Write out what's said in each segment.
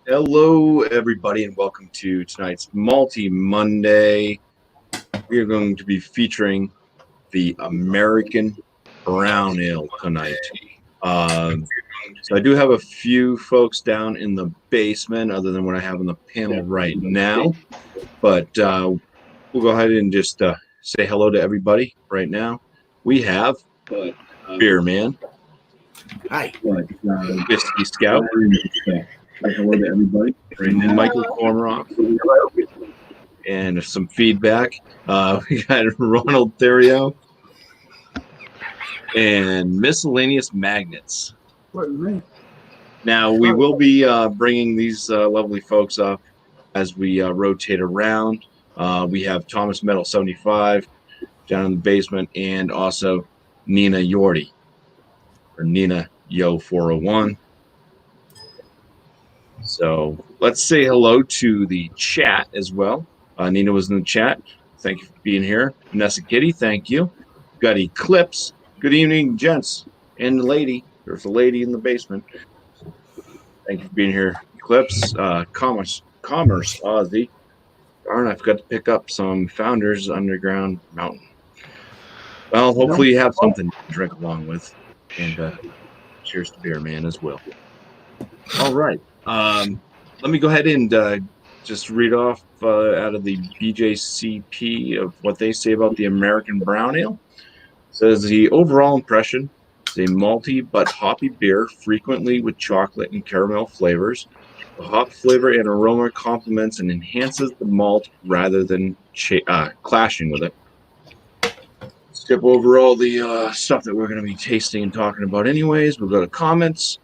Hello, everybody, and welcome to tonight's Malty Monday. We are going to be featuring the American Brown Ale tonight. So I do have a few folks down in the basement, other than what I have on the panel right now. But we'll go ahead and just say hello to everybody right now. We have Beer Man. Hi. Whisky Scout. Hello to everybody. Michael Komaroff. And some feedback. We got Ronald Theriot and Miscellaneous Magnets. Now, we will be bringing these lovely folks up as we rotate around. We have Thomas Metal 75 down in the basement, and also Nina Yordi, or Nina Yo 401. So let's say hello to the chat as well. Nina was in the chat. Thank you for being here. Vanessa Kitty, thank you. Got Eclipse. Good evening, gents and the lady. There's a lady in the basement. Thank you for being here. Eclipse, Commerce, Ozzy. Darn, I forgot to pick up some Founders Underground Mountain. Well, hopefully you have something to drink along with. And cheers to Beer Man as well. All right. Let me go ahead and just read off out of the BJCP of what they say about the American Brown Ale. It says the overall impression is a malty but hoppy beer, frequently with chocolate and caramel flavors. The hop flavor and aroma complements and enhances the malt rather than clashing with it. Skip over all the stuff that we're going to be tasting and talking about anyways. We'll go to comments.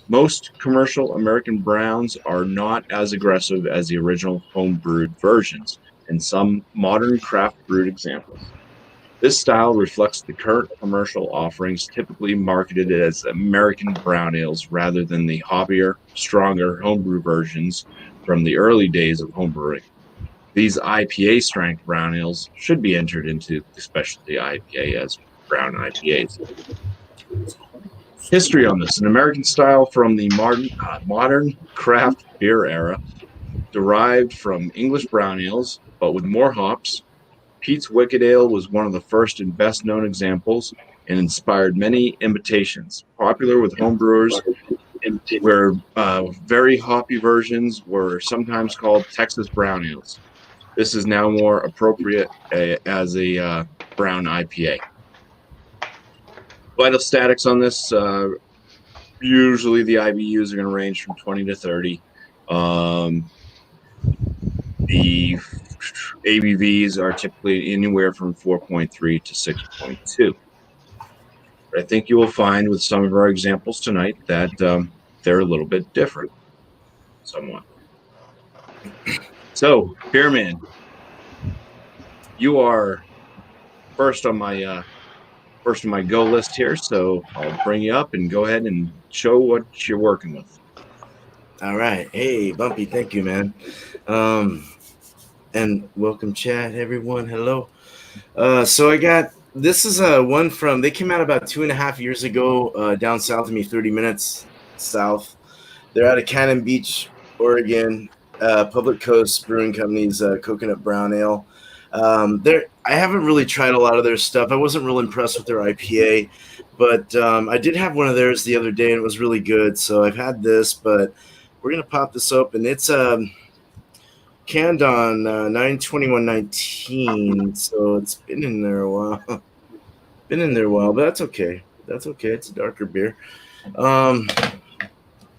Most commercial American browns are not as aggressive as the original home-brewed versions, and some modern craft-brewed examples. This style reflects the current commercial offerings, typically marketed as American brown ales rather than the hoppier, stronger homebrew versions from the early days of homebrewing. These IPA-strength brown ales should be entered into the specialty IPA as brown IPAs. History on this: an American style from the modern craft beer era, derived from English brown ales, but with more hops. Pete's Wicked Ale was one of the first and best known examples and inspired many imitations. Popular with homebrewers, where very hoppy versions were sometimes called Texas brown ales. This is now more appropriate as a brown IPA. Vital statics on this, usually the IBUs are going to range from 20 to 30. The ABVs are typically anywhere from 4.3 to 6.2. But I think you will find with some of our examples tonight that they're a little bit different, somewhat. So, Beerman, you are first on my go list here, so I'll bring you up and go ahead and show what you're working with. All right. Hey, BuMpy, thank you, man. And welcome, chat, everyone. Hello. So I got, this is one from, they came out about 2.5 years ago down south of me, 30 minutes south. They're out of Cannon Beach, Oregon. Public Coast Brewing Company's Coconut Brown Ale. I haven't really tried a lot of their stuff. I wasn't real impressed with their IPA, but I did have one of theirs the other day, and it was really good. So I've had this, but we're going to pop this open. It's canned on 9/21/19, so it's been in there a while. But that's okay. That's okay. It's a darker beer.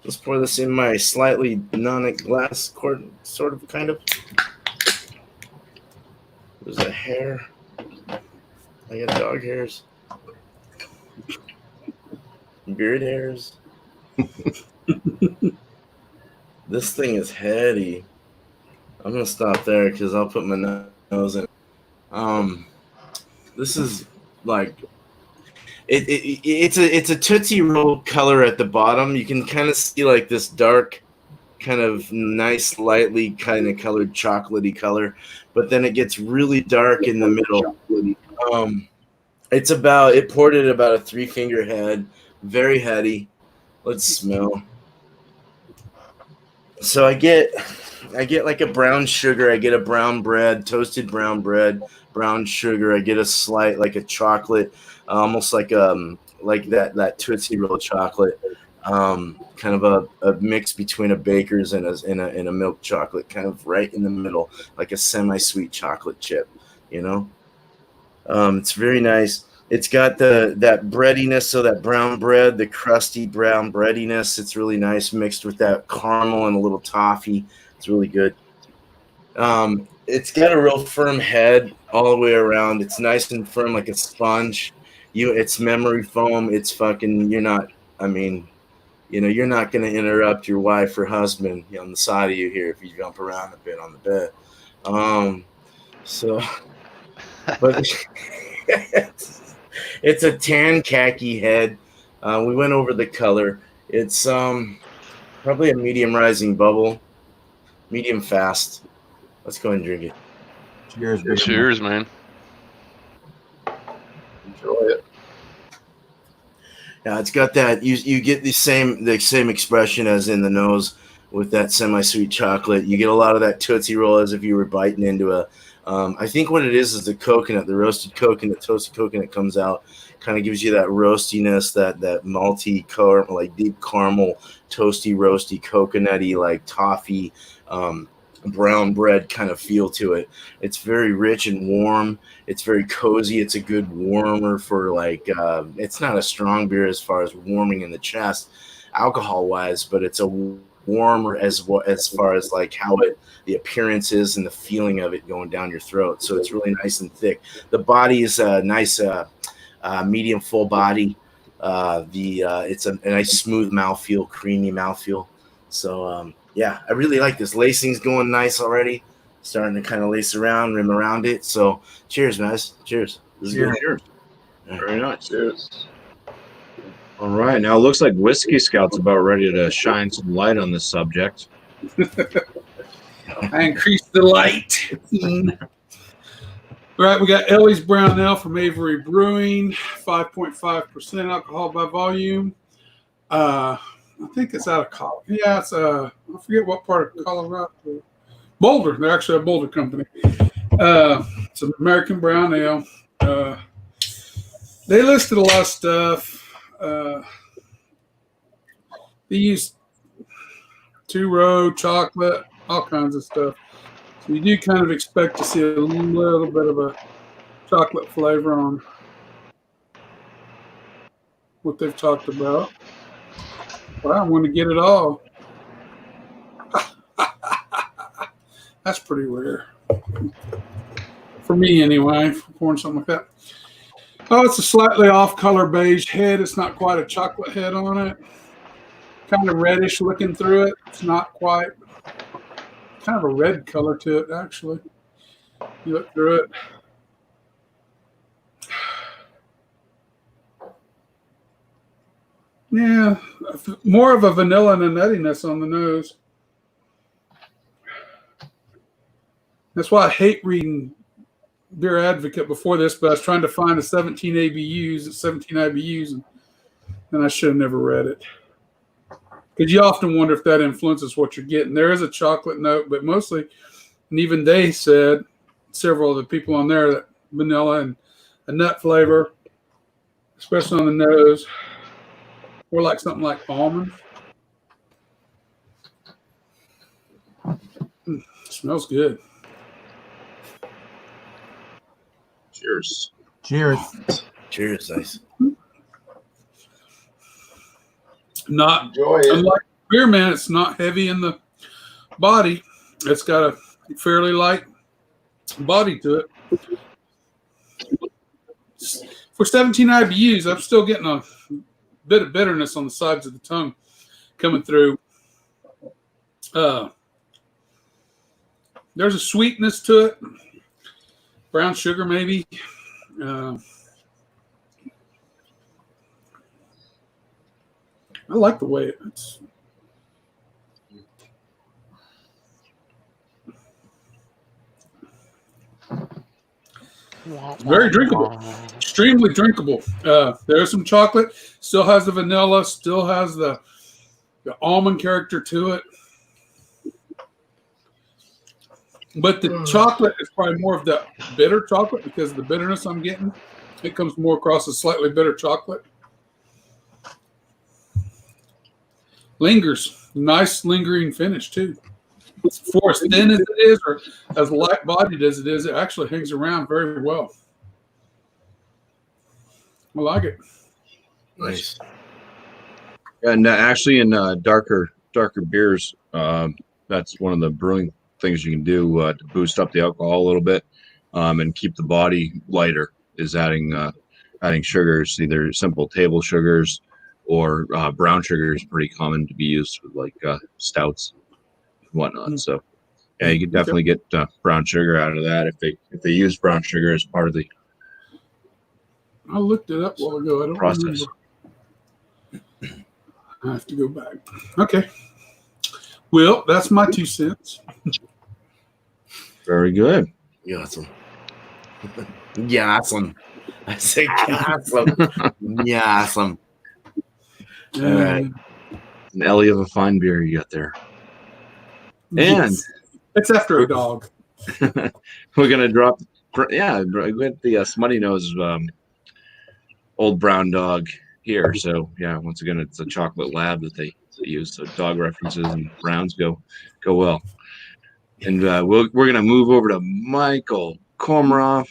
Let's pour this in my slightly bionic glass quart, sort of, kind of. There's a hair. I got dog hairs. Beard hairs. This thing is heady. I'm gonna stop there because I'll put my nose in. This is like it's a Tootsie Roll color at the bottom. You can kind of see like this dark, kind of nice, lightly kind of colored chocolatey color, but then it gets really dark in the middle. It poured at about a 3-finger head, very heady. Let's smell. So I get like a brown sugar. I get a brown bread, toasted brown bread, brown sugar. I get a slight like a chocolate, almost like that Tootsie Roll chocolate, kind of a mix between a baker's and a milk chocolate, kind of right in the middle, like a semi-sweet chocolate chip. You know, it's very nice. It's got that breadiness, so that brown bread, the crusty brown breadiness. It's really nice mixed with that caramel and a little toffee. It's really good. It's got a real firm head all the way around. It's nice and firm like a sponge. It's memory foam. It's fucking. You're not. I mean, you're not going to interrupt your wife or husband on the side of you here if you jump around a bit on the bed. So, but. It's a tan khaki head. We went over the color. It's probably a medium rising bubble, medium fast. Let's go and drink it. Cheers, big Cheers, man. Enjoy it. Yeah, it's got that. You get the same expression as in the nose with that semi-sweet chocolate. You get a lot of that Tootsie Roll as if you were biting into a. I think what it is the coconut, the roasted coconut, toasted coconut comes out, kind of gives you that roastiness, that malty, like deep caramel, toasty, roasty, coconutty, like toffee, brown bread kind of feel to it. It's very rich and warm. It's very cozy. It's a good warmer for it's not a strong beer as far as warming in the chest, alcohol wise, but it's a warmer as far as like how the appearance is and the feeling of it going down your throat. So it's really nice and thick. The body is a nice medium full body. It's a nice smooth mouthfeel, creamy mouthfeel. So yeah, I really like this. Lacing's going nice already. Starting to kind of lace around, rim around it. So cheers, guys. Cheers. This is good. Cheers. Very nice. Cheers. All right. Now it looks like Whisky Scout's about ready to shine some light on this subject. I increased the light. Right, we got Ellie's Brown Ale from Avery Brewing, 5.5% alcohol by volume. I think it's out of Colorado. Yeah, it's I forget what part of Colorado. Boulder. They're actually a Boulder company. It's an American brown ale. They listed a lot of stuff. They use two-row chocolate, all kinds of stuff. So you do kind of expect to see a little bit of a chocolate flavor on what they've talked about. But I want to get it all. That's pretty rare. For me, anyway, for pouring something like that. Oh, it's a slightly off-color beige head. It's not quite a chocolate head on it. Kind of reddish looking through it. It's not quite. Kind of a red color to it, actually. You look through it. Yeah, more of a vanilla and a nuttiness on the nose. That's why I hate reading Beer Advocate before this, but I was trying to find the 17 ABUs, 17 IBUs, and I should have never read it. Because you often wonder if that influences what you're getting. There is a chocolate note, but mostly, and even they said, several of the people on there, that vanilla and a nut flavor, especially on the nose, or like something like almond. Smells good. Cheers. Cheers. Cheers, nice. Not Enjoy it. unlike beer, man. It's not heavy in the body. It's got a fairly light body to it. For 17 IBUs, I'm still getting a bit of bitterness on the sides of the tongue coming through. There's a sweetness to it. Brown sugar, maybe. I like the way it's. Very drinkable. Extremely drinkable. There's some chocolate. Still has the vanilla. Still has the almond character to it. But the chocolate is probably more of the bitter chocolate because of the bitterness I'm getting. It comes more across as slightly bitter chocolate. Lingers. Nice lingering finish, too. For as thin as it is or as light-bodied as it is, it actually hangs around very well. I like it. Nice. And actually, in darker beers, that's one of the brewing things you can do to boost up the alcohol a little bit and keep the body lighter. Is adding sugars, either simple table sugars or brown sugar is pretty common to be used with like stouts and whatnot. So yeah, you can definitely get brown sugar out of that if they use brown sugar as part of the I looked it up a while ago. I don't process. remember. I have to go back. Okay. Well, that's my 2 cents. Very good. Awesome. Awesome. I say awesome. Awesome. All right. An Ellie of a fine beer you got there. Yes. It's after a dog. We're gonna drop. Yeah, we got the Smutty Nose Old Brown Dog here. So yeah, once again, it's a chocolate lab that they use. So dog references and browns go well. And we're gonna move over to Michael Komaroff.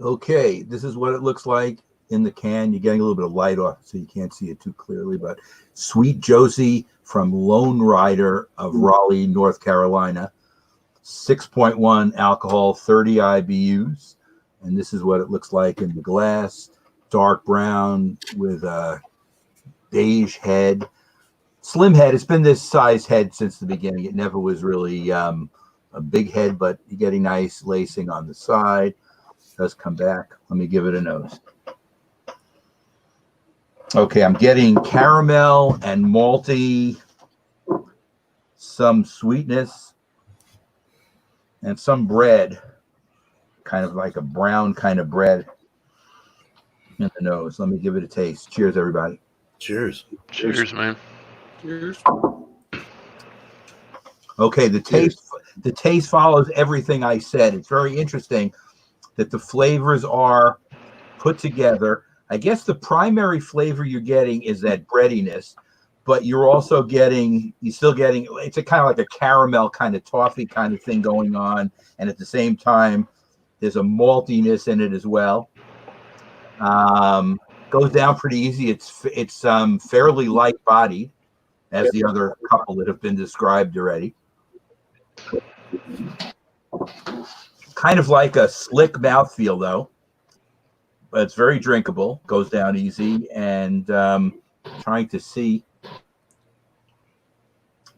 Okay, this is what it looks like in the can. You're getting a little bit of light off, so you can't see it too clearly. But Sweet Josie from Lone Rider of Raleigh, North Carolina, 6.1 alcohol, 30 IBUs, and this is what it looks like in the glass. Dark brown with a beige head, slim head. It's been this size head since the beginning. It never was really a big head, but you're getting nice lacing on the side. Does come back. Let me give it a nose. Okay, I'm getting caramel and malty, some sweetness, and some bread, kind of like a brown kind of bread in the nose. Let me give it a taste. Cheers, everybody. Cheers. Cheers, man. Cheers. Okay, the taste follows everything I said. It's very interesting that the flavors are put together. I guess the primary flavor you're getting is that breadiness, but you're still getting, it's a kind of like a caramel kind of toffee kind of thing going on. And at the same time, there's a maltiness in it as well. Goes down pretty easy. It's fairly light bodied, as the other couple that have been described already. Kind of like a slick mouthfeel, though. But it's very drinkable. Goes down easy. And trying to see.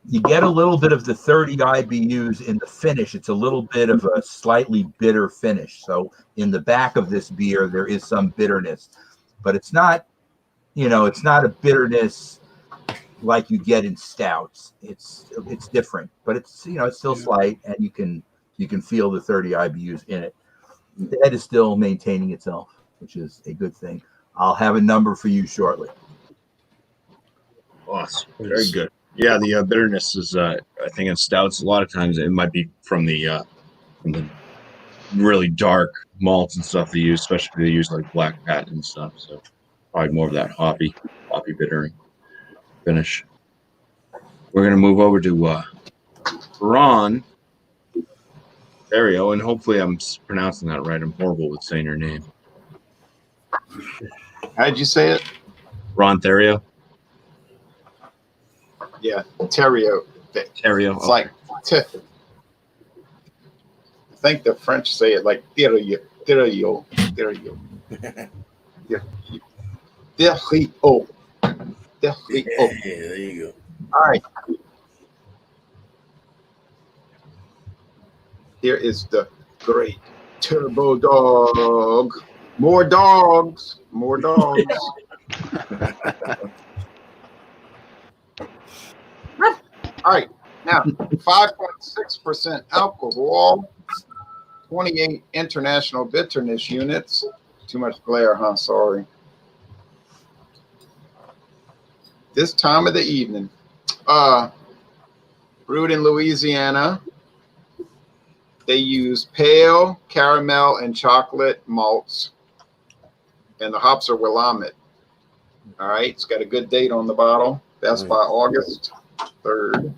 You get a little bit of the 30 IBUs in the finish. It's a little bit of a slightly bitter finish. So in the back of this beer, there is some bitterness. But it's not, it's not a bitterness like you get in stouts. It's different. But it's, it's still slight, and you can feel the 30 IBUs in it. The head is still maintaining itself, which is a good thing. I'll have a number for you shortly. Awesome. Very good. Yeah, the bitterness is, I think in stouts, a lot of times it might be from the really dark malts and stuff they use, especially if they use like black pat and stuff. So probably more of that hoppy bittering finish. We're going to move over to Ron Theriot, and hopefully I'm pronouncing that right. I'm horrible with saying your name. How'd you say it? Ron Theriot. Yeah, Theriot. Theriot. It's like, I think the French say it like Theriot. Theriot. Theriot. Theriot. Yeah, there you go. All right. Here is the great Turbo Dog. More dogs. More dogs. All right. Now, 5.6% alcohol, 28 international bitterness units. Too much glare, huh? Sorry. This time of the evening. Brewed in Louisiana. They use pale, caramel, and chocolate malts. And the hops are Willamette. All right. It's got a good date on the bottle. That's by August 3rd.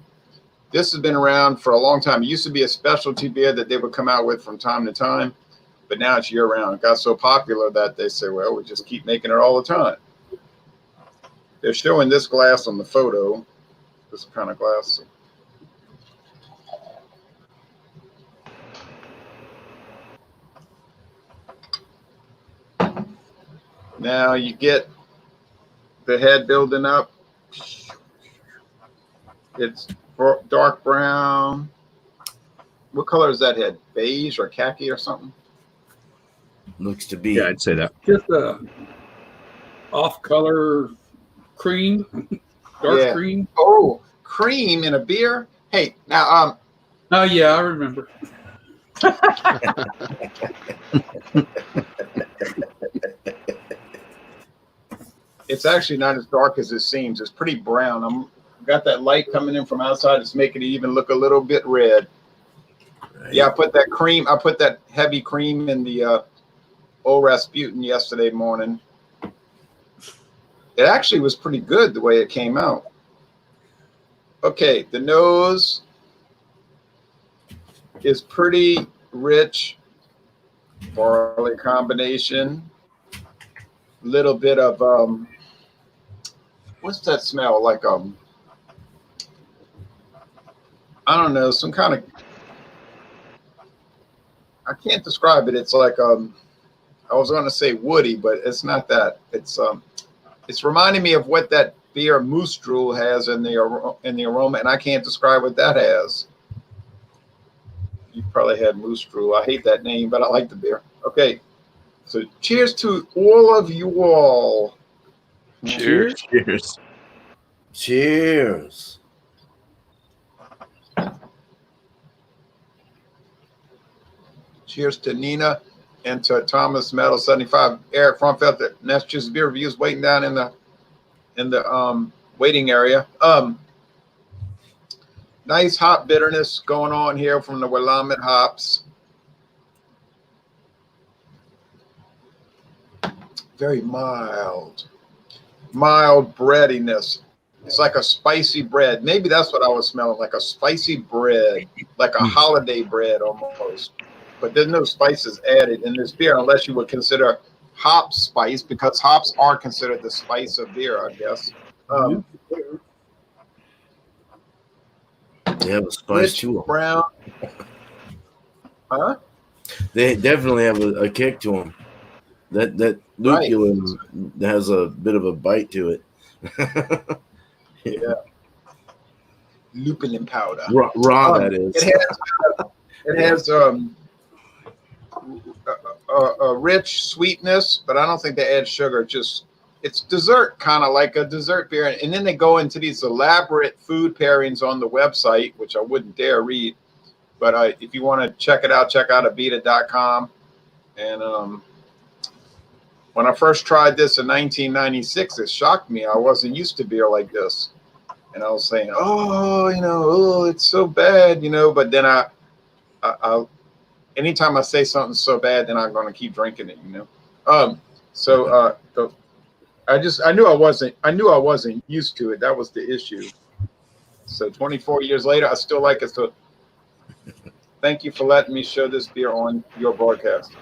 This has been around for a long time. It used to be a specialty beer that they would come out with from time to time, but now it's year round. It got so popular that they say, well, we just keep making it all the time. They're showing this glass on the photo, this kind of glass. Now you get the head building up. It's dark brown. What color is that head? Beige or khaki or something? Looks to be. Yeah, I'd say that. Just a off-color cream, dark cream. Oh, cream in a beer. Hey, now Oh yeah, I remember. it's actually not as dark as it seems. It's pretty brown. I'm got that light coming in from outside. It's making it even look a little bit red. Right. Yeah, I put that cream. I put that heavy cream in the Old Rasputin yesterday morning. It actually was pretty good the way it came out. Okay, the nose is pretty rich barley combination. Little bit of what's that smell like? I don't know, some kind of, I can't describe it. It's like I was going to say woody, but it's not that. It's reminding me of what that beer Moose Drool has in the aroma, and I can't describe what that has. You probably had Moose Drool. I hate that name, but I like the beer. Okay, so cheers to all of you all. Cheers. Cheers. Cheers. Cheers to Nina and to Thomas Metal 75, Eric Frumfelt, and that's just beer reviews waiting down in the waiting area. Nice hop bitterness going on here from the Willamette hops. Very mild breadiness. It's like a spicy bread. Maybe that's what I was smelling, like a spicy bread, like a holiday bread almost. But there's no spices added in this beer unless you would consider hop spice, because hops are considered the spice of beer, I guess. They have a spice too. Brown. Huh? They definitely have a kick to them. That lupulin has a bit of a bite to it. Yeah. Lupulin powder. Raw that is. It has a rich sweetness, but I don't think they add sugar. Just it's dessert, kind of like a dessert beer. And then they go into these elaborate food pairings on the website, which I wouldn't dare read. But if you want to check it out, check out abita.com. And when I first tried this in 1996, it shocked me. I wasn't used to beer like this. And I was saying, it's so bad, But then I anytime I say something's so bad, then I'm going to keep drinking it, I knew I wasn't used to it. That was the issue. So 24 years later, I still like it. So thank you for letting me show this beer on your broadcast.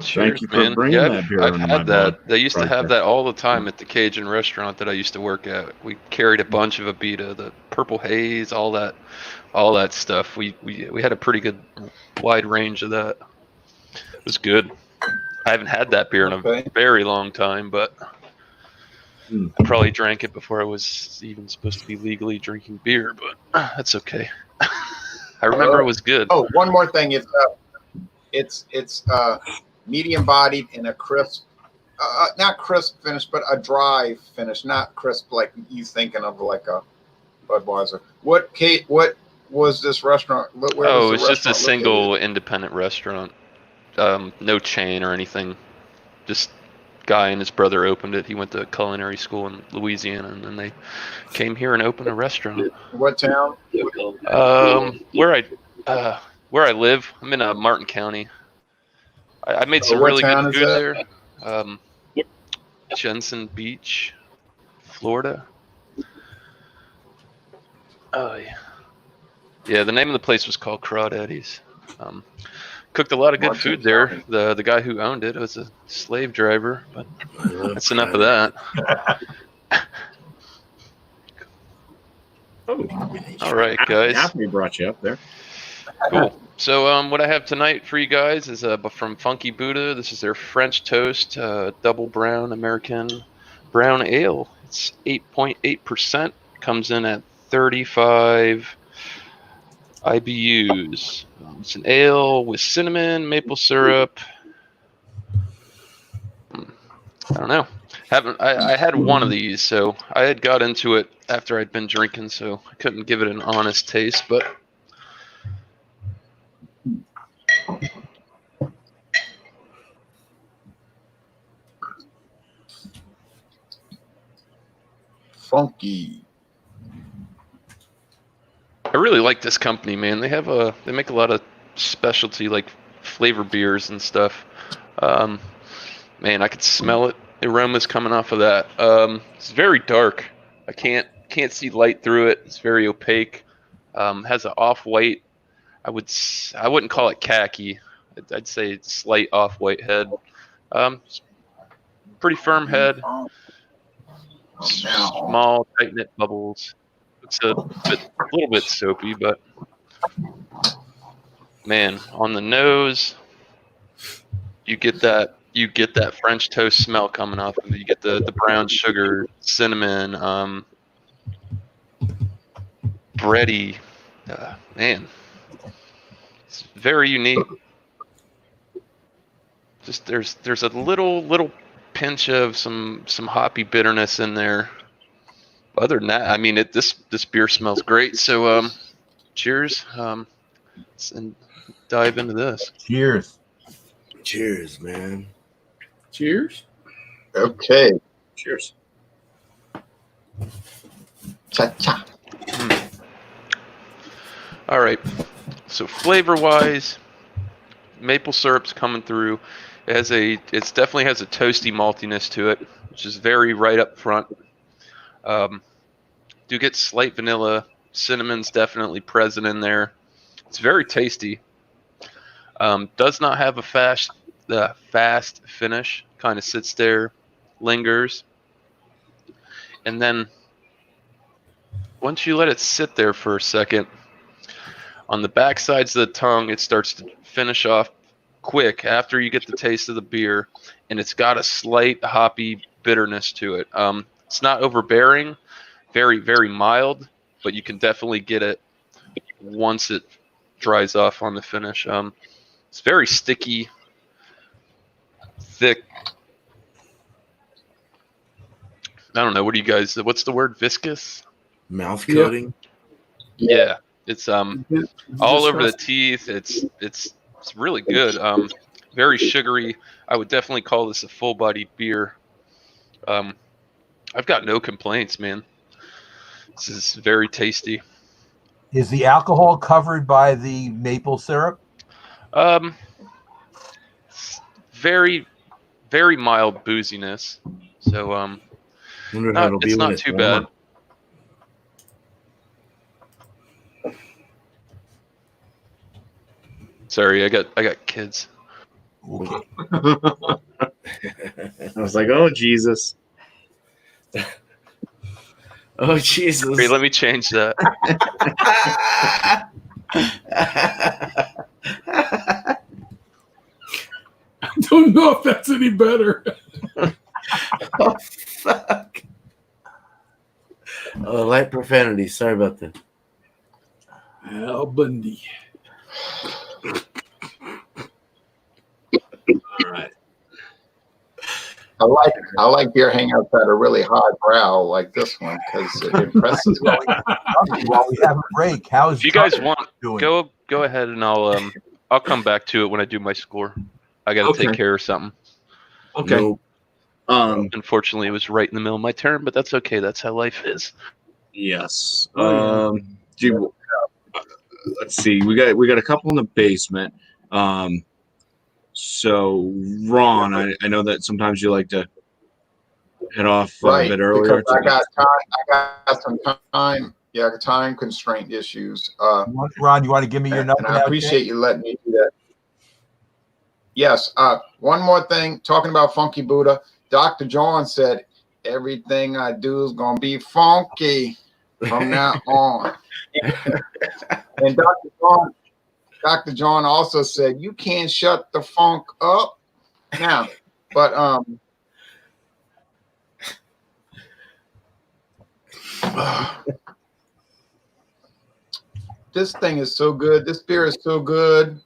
Cheers, thank you for bringing that beer. I've had that. They used to have that all the time at the Cajun restaurant that I used to work at. We carried a bunch of Abita, the Purple Haze, all that stuff. We had a pretty good wide range of that. It was good. I haven't had that beer in a very long time, but I probably drank it before I was even supposed to be legally drinking beer, but that's okay. I remember it was good. Oh, one more thing. It's medium bodied in a crisp, not crisp finish, but a dry finish, not crisp like you thinking of like a Budweiser. What was this restaurant? It's just a single independent restaurant. No chain or anything. Just guy and his brother opened it. He went to culinary school in Louisiana, and then they came here and opened a restaurant. What town? where I live, I'm in Martin County. I made some what really town good is food that? there. Jensen Beach, Florida. Oh yeah. Yeah, the name of the place was called Crawdaddy's. Cooked a lot of good Martin food there. County. The guy who owned it was a slave driver, but I love that's enough of that. Oh, All right, guys. Daphne brought you up there. Cool. So what I have tonight for you guys is from Funky Buddha. This is their French toast, double brown American brown ale. It's 8.8%. Comes in at 35 IBUs. It's an ale with cinnamon, maple syrup. I don't know. I had one of these, so I had got into it after I'd been drinking, so I couldn't give it an honest taste, but Funky. I really like this company, man. They make a lot of specialty like flavor beers and stuff. Man, I could smell it. The aroma's coming off of that. It's very dark. I can't see light through it. It's very opaque. Has an off-white. I wouldn't call it khaki. I'd say slight off-white head. Pretty firm head. Small, tight-knit bubbles. It's a little bit soapy, but man, on the nose, you get that French toast smell coming off of it. You get the brown sugar, cinnamon, bready. Man, it's very unique. Just there's a little pinch of some hoppy bitterness in there. Other than that, I mean, this beer smells great. So, cheers, and dive into this. Cheers. Cheers, man. Cheers. Okay. Cheers. Cha-cha. All right. So flavor-wise, maple syrup's coming through. It definitely has a toasty maltiness to it, which is very right up front. Do get slight vanilla. Cinnamon's definitely present in there. It's very tasty. Does not have a fast finish. Kind of sits there, lingers, and then once you let it sit there for a second, on the back sides of the tongue, it starts to finish off quick after you get the taste of the beer, and it's got a slight hoppy bitterness to it. It's not overbearing, very, very mild, but you can definitely get it once it dries off on the finish. It's very sticky, thick. I don't know. What's the word? Viscous? Mouth coating. Yeah. It's all over the teeth. It's really good. Very sugary. I would definitely call this a full-bodied beer. I've got no complaints, man. This is very tasty. Is the alcohol covered by the maple syrup? Very, very mild booziness. So Wonder how it'll be it's when not it's too warmer. bad. Sorry, I got kids. Okay. I was like, oh, Jesus. Oh, Jesus. Wait, let me change that. I don't know if that's any better. Oh, fuck. Oh, light profanity. Sorry about that. Al Bundy. All right. I like beer hangouts that are really hard brow like this one because it impresses me. While we have a break, how's If you guys want, doing? go ahead and I'll come back to it when I do my score. I got to take care of something. Okay. Nope. Unfortunately, it was right in the middle of my turn, but that's okay. That's how life is. Yes. Oh, Do you, let's see. We got a couple in the basement. So Ron, I know that sometimes you like to head off a bit earlier. Because I got some time. Yeah, time constraint issues. Ron, you want to give me your number? And I appreciate you letting me do that. Yes. One more thing. Talking about Funky Buddha, Dr. John said everything I do is gonna be funky from now on. And Dr. John also said you can't shut the funk up now. But this thing is so good. This beer is so good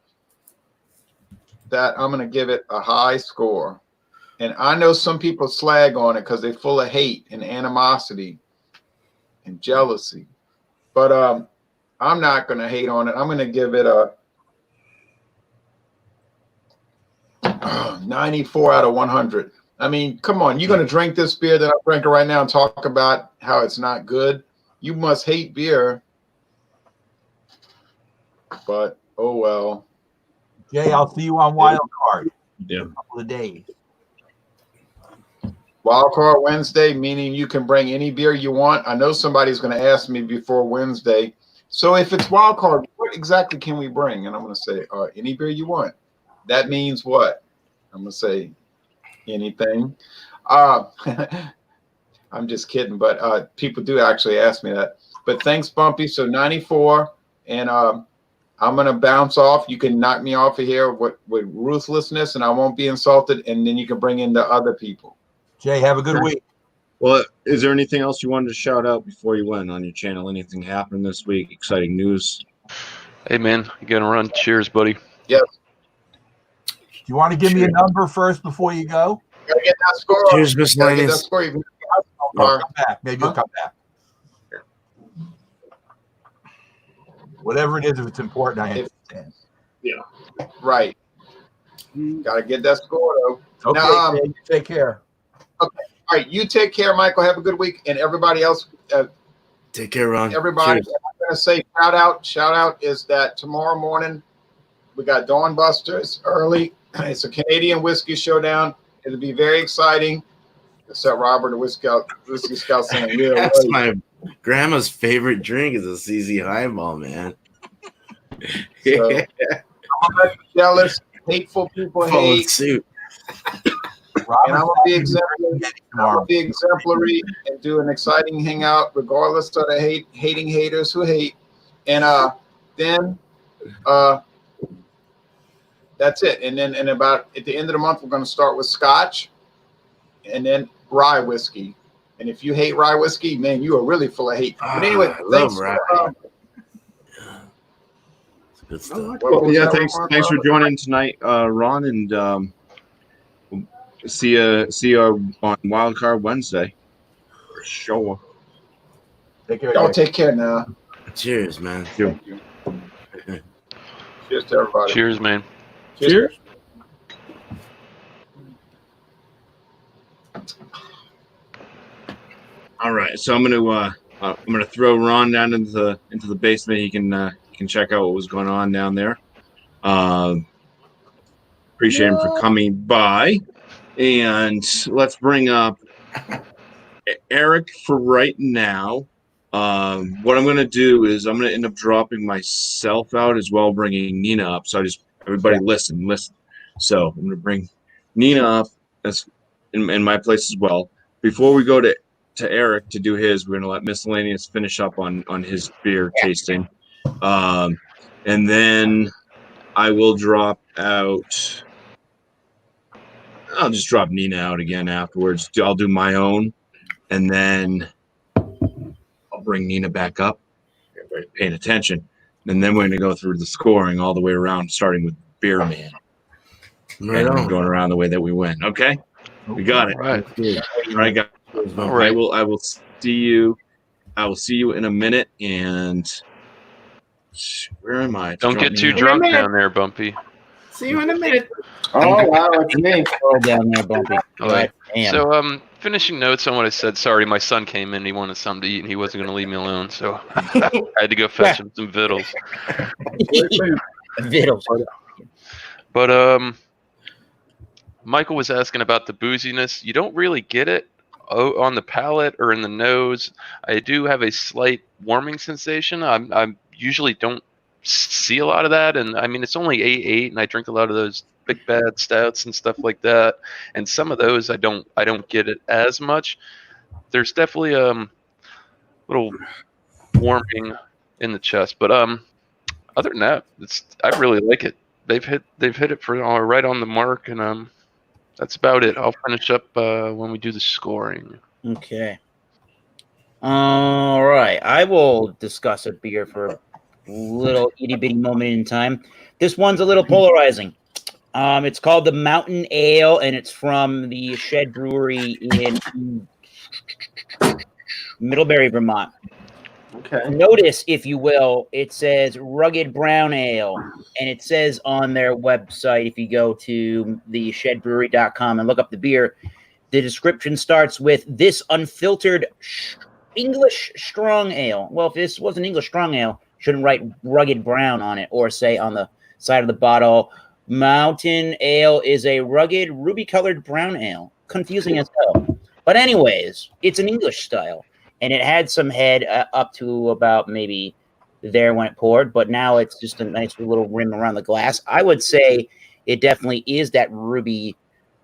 that I'm going to give it a high score. And I know some people slag on it because they're full of hate and animosity and jealousy. But I'm not going to hate on it. I'm going to give it a 94 out of 100. I mean, come on. You're going to drink this beer that I'm drinking right now and talk about how it's not good? You must hate beer. But oh well. Jay, I'll see you on Wild Card. Yeah. In a couple of days. Wild Card Wednesday, meaning you can bring any beer you want. I know somebody's going to ask me before Wednesday. So if it's Wild Card, what exactly can we bring? And I'm going to say, any beer you want. That means what? I'm going to say anything. I'm just kidding, but people do actually ask me that. But thanks, BuMpy. So 94, and I'm going to bounce off. You can knock me off of here with ruthlessness, and I won't be insulted, and then you can bring in the other people. Jay, have a good week. Well, is there anything else you wanted to shout out before you went on your channel? Anything happened this week? Exciting news? Hey, man, you got to run. Cheers, buddy. Yes. Do you want to give me a number first before you go? Gotta get that score. Cheers, Miscellaneous. Come back. Maybe you'll come back. Whatever it is, if it's important, I understand. Yeah. Right. Gotta get that score though. Okay, now, Jay, you take care. Okay. All right. You take care, Michael. Have a good week, and everybody else. Take care, Ron. Everybody. Cheers. I'm gonna say shout out is that tomorrow morning we got Dawn Busters early. It's a Canadian whiskey showdown. It'll be very exciting. Except Robert, the Whisky Scout saying, yeah, That's my grandma's favorite drink is a CZ Highball, man. So, I'm jealous, hateful people hate. Suit. And I'm gonna be exemplary. I'm gonna be exemplary and do an exciting hangout, regardless of the hating haters who hate. And then that's it. And then about at the end of the month, we're gonna start with Scotch, and then rye whiskey. And if you hate rye whiskey, man, you are really full of hate. But anyway, thanks. Rye. Good stuff. Well, yeah, thanks for joining tonight, Ron, and we'll see you on Wild Card Wednesday. For sure. Take care. Y'all take care now. Cheers, man. Thank you. Cheers to everybody. Cheers, man. Cheers. All right, so I'm gonna throw Ron down into the basement. He can check out what was going on down there. Appreciate him for coming by, and let's bring up Eric for right now. What I'm gonna do is I'm gonna end up dropping myself out as well, bringing Nina up. So everybody listen. So I'm gonna bring Nina up as in my place as well. Before we go to Eric to do his, we're going to let Miscellaneous finish up on his beer tasting. And then I will drop out. I'll just drop Nina out again afterwards. I'll do my own. And then I'll bring Nina back up. Everybody paying attention. And then we're going to go through the scoring all the way around, starting with Beer Man. Right and on. going around the way that we went. Okay? We got it. All right. All right, guys. All right. I will see you. I will see you in a minute. And where am I? Don't get too drunk down there, BuMpy. See you in a minute. Oh, wow, it's me. Scroll down there, BuMpy. All right. Damn. So, finishing notes on what I said. Sorry, my son came in. He wanted something to eat, and he wasn't going to leave me alone. So I had to go fetch him some vittles. Vittles. But Michael was asking about the booziness. You don't really get it on the palate or in the nose. I do have a slight warming sensation. I usually don't see a lot of that, and I mean it's only 8.8, and I drink a lot of those big bad stouts and stuff like that. And some of those I don't get it as much. There's definitely little warming in the chest, but other than that, I really like it. They've hit it for right on the mark, and that's about it. I'll finish up when we do the scoring. Okay. All right. I will discuss a beer for a little itty bitty moment in time. This one's a little polarizing. It's called the Mountain Ale, and it's from the Shed Brewery in Middlebury, Vermont. Okay. Notice, if you will, it says Rugged Brown Ale, and it says on their website, if you go to the shedbrewery.com and look up the beer, the description starts with this unfiltered English strong ale. Well, if this was an English strong ale, shouldn't write Rugged Brown on it, or say on the side of the bottle, Mountain Ale is a rugged, ruby-colored brown ale. Confusing as hell. But anyways, it's an English style. And it had some head up to about maybe there when it poured, but now it's just a nice little rim around the glass. I would say it definitely is that ruby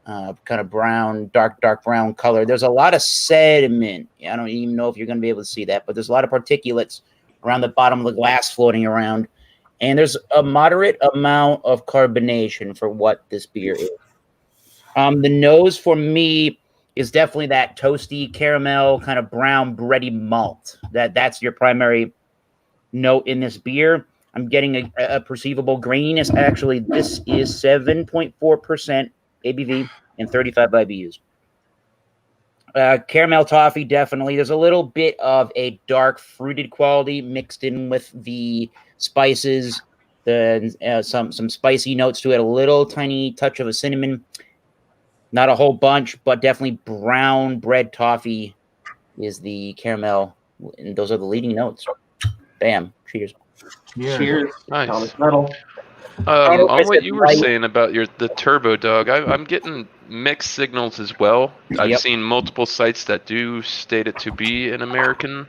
kind of brown, dark brown color. There's a lot of sediment. I don't even know if you're going to be able to see that, but there's a lot of particulates around the bottom of the glass floating around. And there's a moderate amount of carbonation for what this beer is. The nose for me is definitely that toasty caramel kind of brown bready malt. That's your primary note in this beer. I'm getting a perceivable graininess. Actually, this is 7.4% ABV and 35 IBUs. Caramel toffee, definitely. There's a little bit of a dark fruited quality mixed in with the spices. Some spicy notes to it. A little tiny touch of a cinnamon. Not a whole bunch, but definitely brown bread toffee is the caramel. And those are the leading notes. Bam. Cheers. Cheers. Nice. Thomas Metal. On what you were saying about the Turbo Dog, I'm getting mixed signals as well. I've seen multiple sites that do state it to be an American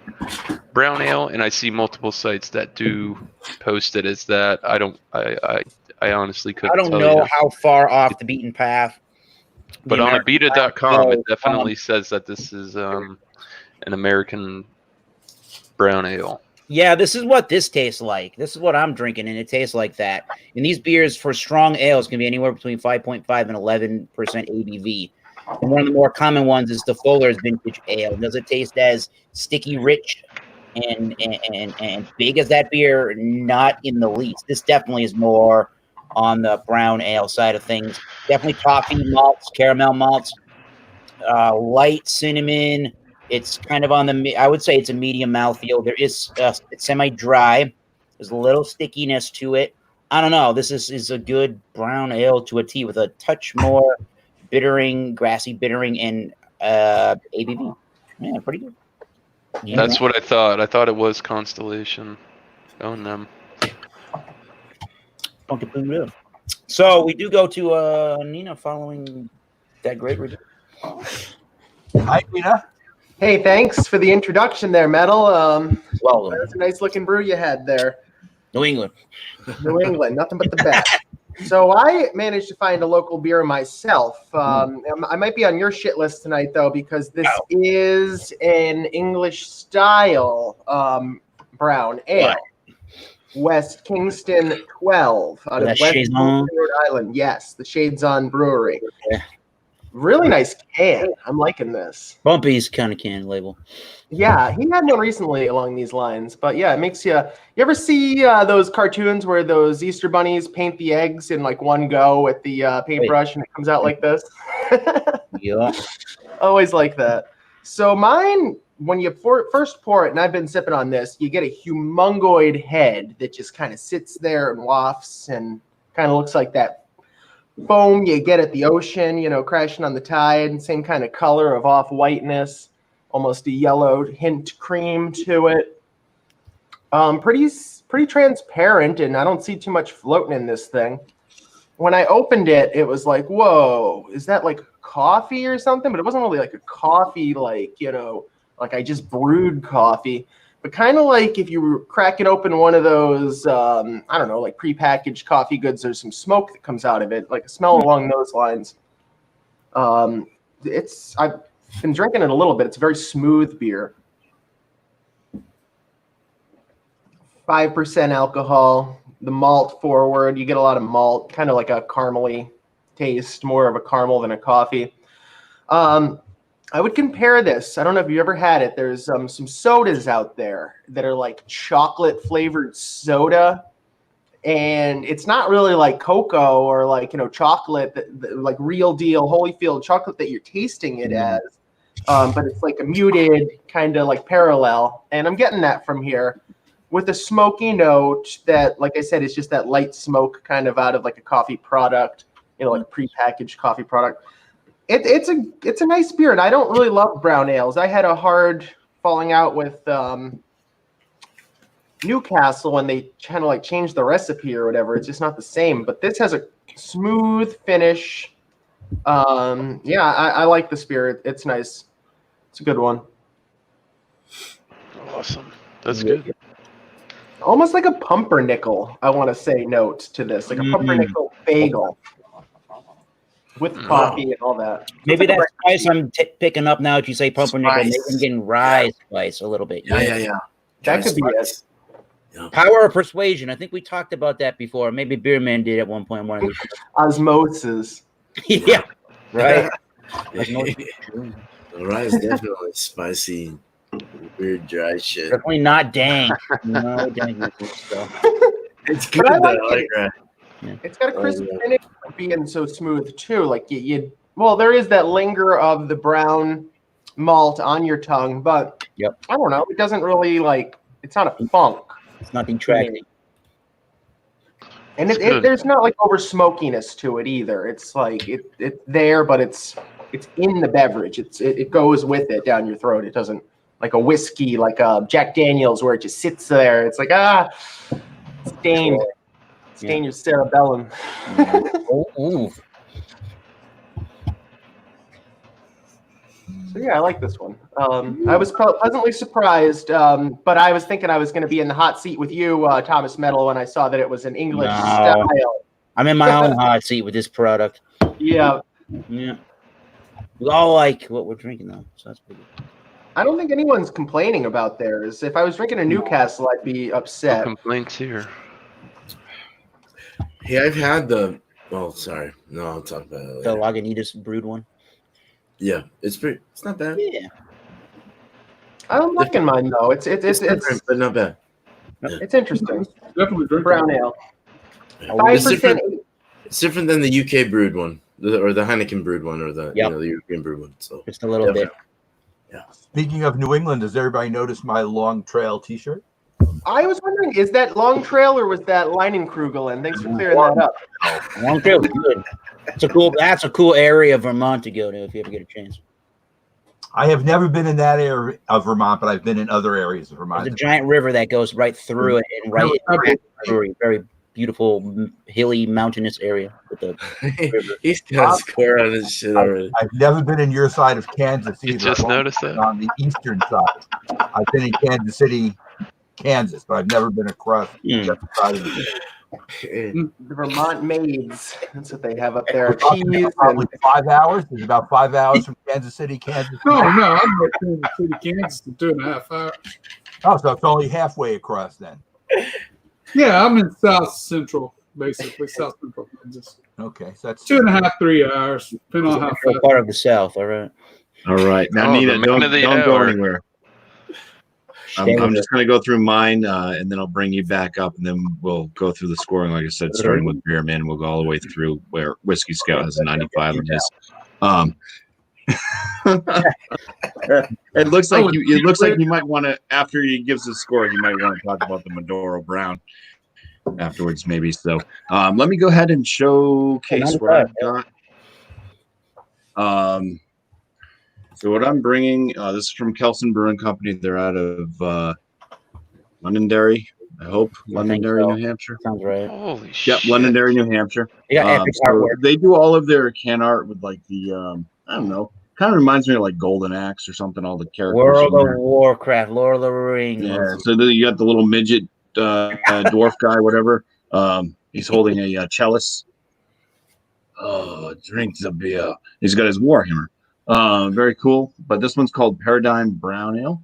brown ale, and I see multiple sites that do post it as that. I honestly couldn't tell you. I don't know how far off the beaten path. But on abita.com, it definitely says that this is an American brown ale. Yeah, this is what this tastes like. This is what I'm drinking, and it tastes like that. And these beers for strong ales can be anywhere between 5.5 and 11% ABV. And one of the more common ones is the Fuller's Vintage Ale. Does it taste as sticky, rich, and big as that beer? Not in the least. This definitely is more on the brown ale side of things. Definitely coffee malts, caramel malts, light cinnamon. It's kind of on the, I would say it's a medium mouthfeel. There is, it's semi-dry. There's a little stickiness to it. I don't know. This is a good brown ale to a T with a touch more bittering, grassy bittering, and ABV. Yeah, pretty good. Yeah. That's what I thought. I thought it was Constellation. Oh, no. So we do go to Nina following that great review. Hi, Nina. Hey, thanks for the introduction there, Metal. Well, that's a nice looking brew you had there. New England. New England, nothing but the best. So I managed to find a local beer myself. I might be on your shit list tonight, though, because this is an English style brown ale. What? West Kingston 12 out of West Kingston, Rhode Island. Yes, the Shades On Brewery. Okay. Really nice can. I'm liking this. BuMpy's kind of can label. Yeah, he had one recently along these lines. But yeah, it makes you. You ever see those cartoons where those Easter bunnies paint the eggs in like one go with the paintbrush and it comes out like this? Yeah. Always like that. So mine, when you first pour it, and I've been sipping on this, you get a humongoid head that just kind of sits there and wafts and kind of looks like that foam you get at the ocean, you know, crashing on the tide. Same kind of color of off-whiteness, almost a yellow hint cream to it. Pretty transparent, and I don't see too much floating in this thing. When I opened it, it was like, whoa, is that like coffee or something? But it wasn't really like a coffee, like, you know, like I just brewed coffee. But kind of like if you were cracking open one of those, I don't know, like prepackaged coffee goods, there's some smoke that comes out of it, like a smell along those lines. I've been drinking it a little bit. It's a very smooth beer. 5% alcohol, the malt forward. You get a lot of malt, kind of like a caramely taste, more of a caramel than a coffee. I would compare this. I don't know if you ever had it. There's some sodas out there that are like chocolate flavored soda. And it's not really like cocoa or like, you know, chocolate, that like real deal Holyfield chocolate that you're tasting it as. But it's like a muted kind of like parallel. And I'm getting that from here with a smoky note that, like I said, is just that light smoke kind of out of like a coffee product, you know, like a prepackaged coffee product. It's a nice beer, and I don't really love brown ales. I had a hard falling out with Newcastle when they kind of like changed the recipe or whatever. It's just not the same. But this has a smooth finish. I like this beer. It's nice. It's a good one. Awesome. That's good. Almost like a pumpernickel, I want to say note to this, like a pumpernickel bagel. With coffee and all that. Maybe that spice I'm picking up now that you say pumpernickel. Maybe I'm getting rye spice a little bit. Yeah. That could be it. Yeah. Power of persuasion. I think we talked about that before. Maybe Beerman did at one point. Osmosis. Yeah. Right. The rye is definitely spicy, weird, dry shit. Definitely not dang. No dang stuff. It's good. But I like though. it. It's got a crisp finish for being so smooth too. Like well, there is that linger of the brown malt on your tongue, but I don't know. It doesn't really like. It's not a funk. It's not detracting. And there's not like over smokiness to it either. It's like it's there, but it's in the beverage. It goes with it down your throat. It doesn't like a whiskey, like a Jack Daniels, where it just sits there. It's like stained. Stain your cerebellum. Ooh. So yeah, I like this one. I was pleasantly surprised, but I was thinking I was going to be in the hot seat with you, Thomas Metal, when I saw that it was an English style. I'm in my own hot seat with this product. Yeah. We all like what we're drinking though, so that's pretty good. I don't think anyone's complaining about theirs. If I was drinking a Newcastle, I'd be upset. No complaints here. Hey, I've had the. Oh, sorry. No, I'll talk about it later. The Lagunitas brewed one. Yeah, it's not bad. Yeah. I don't like mine though. It's different, but not bad. Yeah. It's interesting. Definitely drink Brown ale. Yeah. 5%. It's different than the UK brewed one, or the Heineken brewed one, or the Yep. the European brewed one. So Just a little bit. Yeah. Speaking of New England, does everybody notice my Long Trail T-shirt? I was wondering, is that Long Trail or was that Leinenkugel? And thanks for clearing that up. Long Trail is good. That's a cool area of Vermont to go to if you ever get a chance. I have never been in that area of Vermont, but I've been in other areas of Vermont. There's a giant river that goes right through it and right very, very beautiful, hilly, mountainous area with the river. He's got a score on his shit already. I've never been in your side of Kansas either. You just noticed that? On the eastern side. I've been in Kansas City, Kansas, but I've never been across the other side of the The Vermont maids. That's what they have up there. We're talking Cheese. about probably 5 hours. It's about 5 hours from Kansas City, Kansas. No, I'm not Kansas City, Kansas in 2.5 hours. Oh, so it's only halfway across then. Yeah, I'm in South Central, basically South Central Kansas. Okay, so that's 2.5, 3 hours, depending on how fast. Part of the South, all right. All right. Now, Nina, don't go anywhere. I'm just going to go through mine, and then I'll bring you back up, and then we'll go through the scoring. Like I said, starting with Beerman, we'll go all the way through where Whisky Scout has a 95 on his. It looks like you might want to, after he gives his score, you might want to talk about the Maduro Brown. afterwards, maybe. So let me go ahead and showcase what I've got. So what I'm bringing, this is from Kelson Brewing Company. They're out of Londonderry, I hope. Londonderry, New Hampshire. Sounds right. Holy shit. Yep, Londonderry, New Hampshire. Yeah, epic so artwork. they do all of their can art with like the, I don't know, kind of reminds me of like Golden Axe or something, all the characters. World of Warcraft, Lord of the Rings. Yeah, so you got the little midget dwarf guy, whatever. He's holding a chalice. Oh, drink the beer. He's got his warhammer. Very cool. But this one's called Paradigm Brown Ale.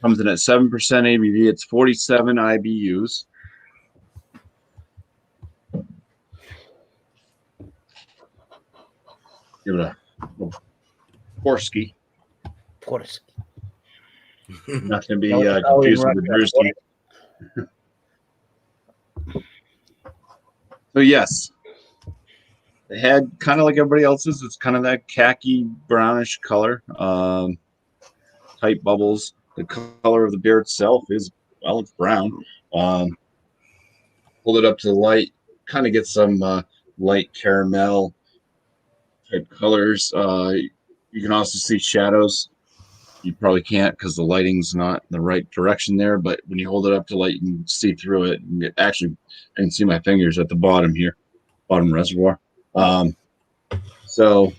Comes in at 7% ABV. It's 47 IBUs. Give it a little Porsky. Not going to be confused with the Drewski. So yes, they had kind of like everybody else's. It's kind of that khaki brownish color, tight bubbles. The color of the beer itself is, well, it's brown. Hold it up to the light, kind of get some light caramel type colors. You can also see shadows. You probably can't because the lighting's not in the right direction there, but when you hold it up to light, you can see through it. And actually, I can see my fingers at the bottom here, bottom reservoir. So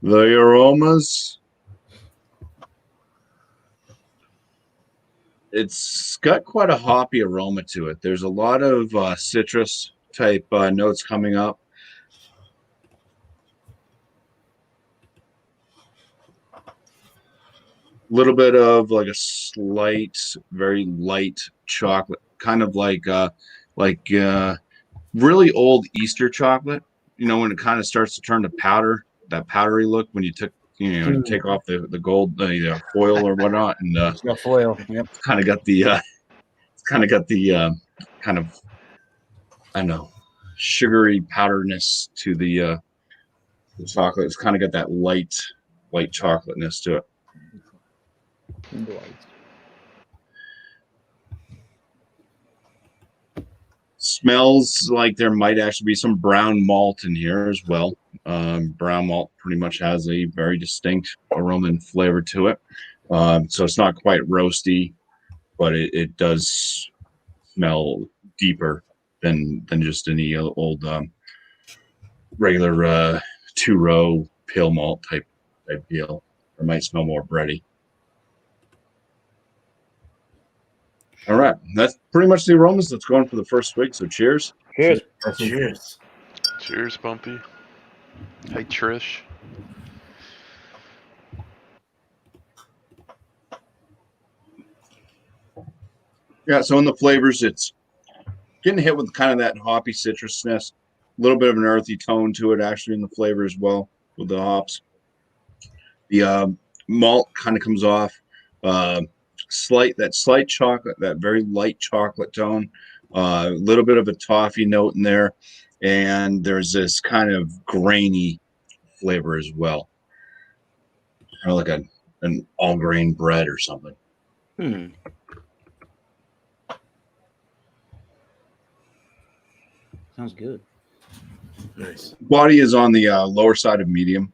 the aromas, it's got quite a hoppy aroma to it. There's a lot of citrus type notes coming up. Little bit of like a slight, very light chocolate, kind of like really old Easter chocolate. You know, when it kind of starts to turn to powder, that powdery look when you took, you take off the gold, the foil or whatnot, and no foil. Yep. It's kind of got the kind of, I don't know, sugary powderness to the chocolate. It's kind of got that light chocolateness to it. Smells like there might actually be some brown malt in here as well. Brown malt pretty much has a very distinct aroma and flavor to it. So it's not quite roasty, but it does smell deeper than just any old regular 2-row pale malt type deal. It might smell more bready. All right, that's pretty much the aromas that's going for the first swig. So cheers. Cheers. Cheers. Cheers, BuMpy. Hey, Trish. Yeah, so in the flavors, it's getting hit with kind of that hoppy citrusness, a little bit of an earthy tone to it actually in the flavor as well with the hops. The malt kind of comes off. Slight chocolate, that very light chocolate tone, a little bit of a toffee note in there, and there's this kind of grainy flavor as well, kind of like an all grain bread or something. Sounds good. Nice. Body is on the lower side of medium,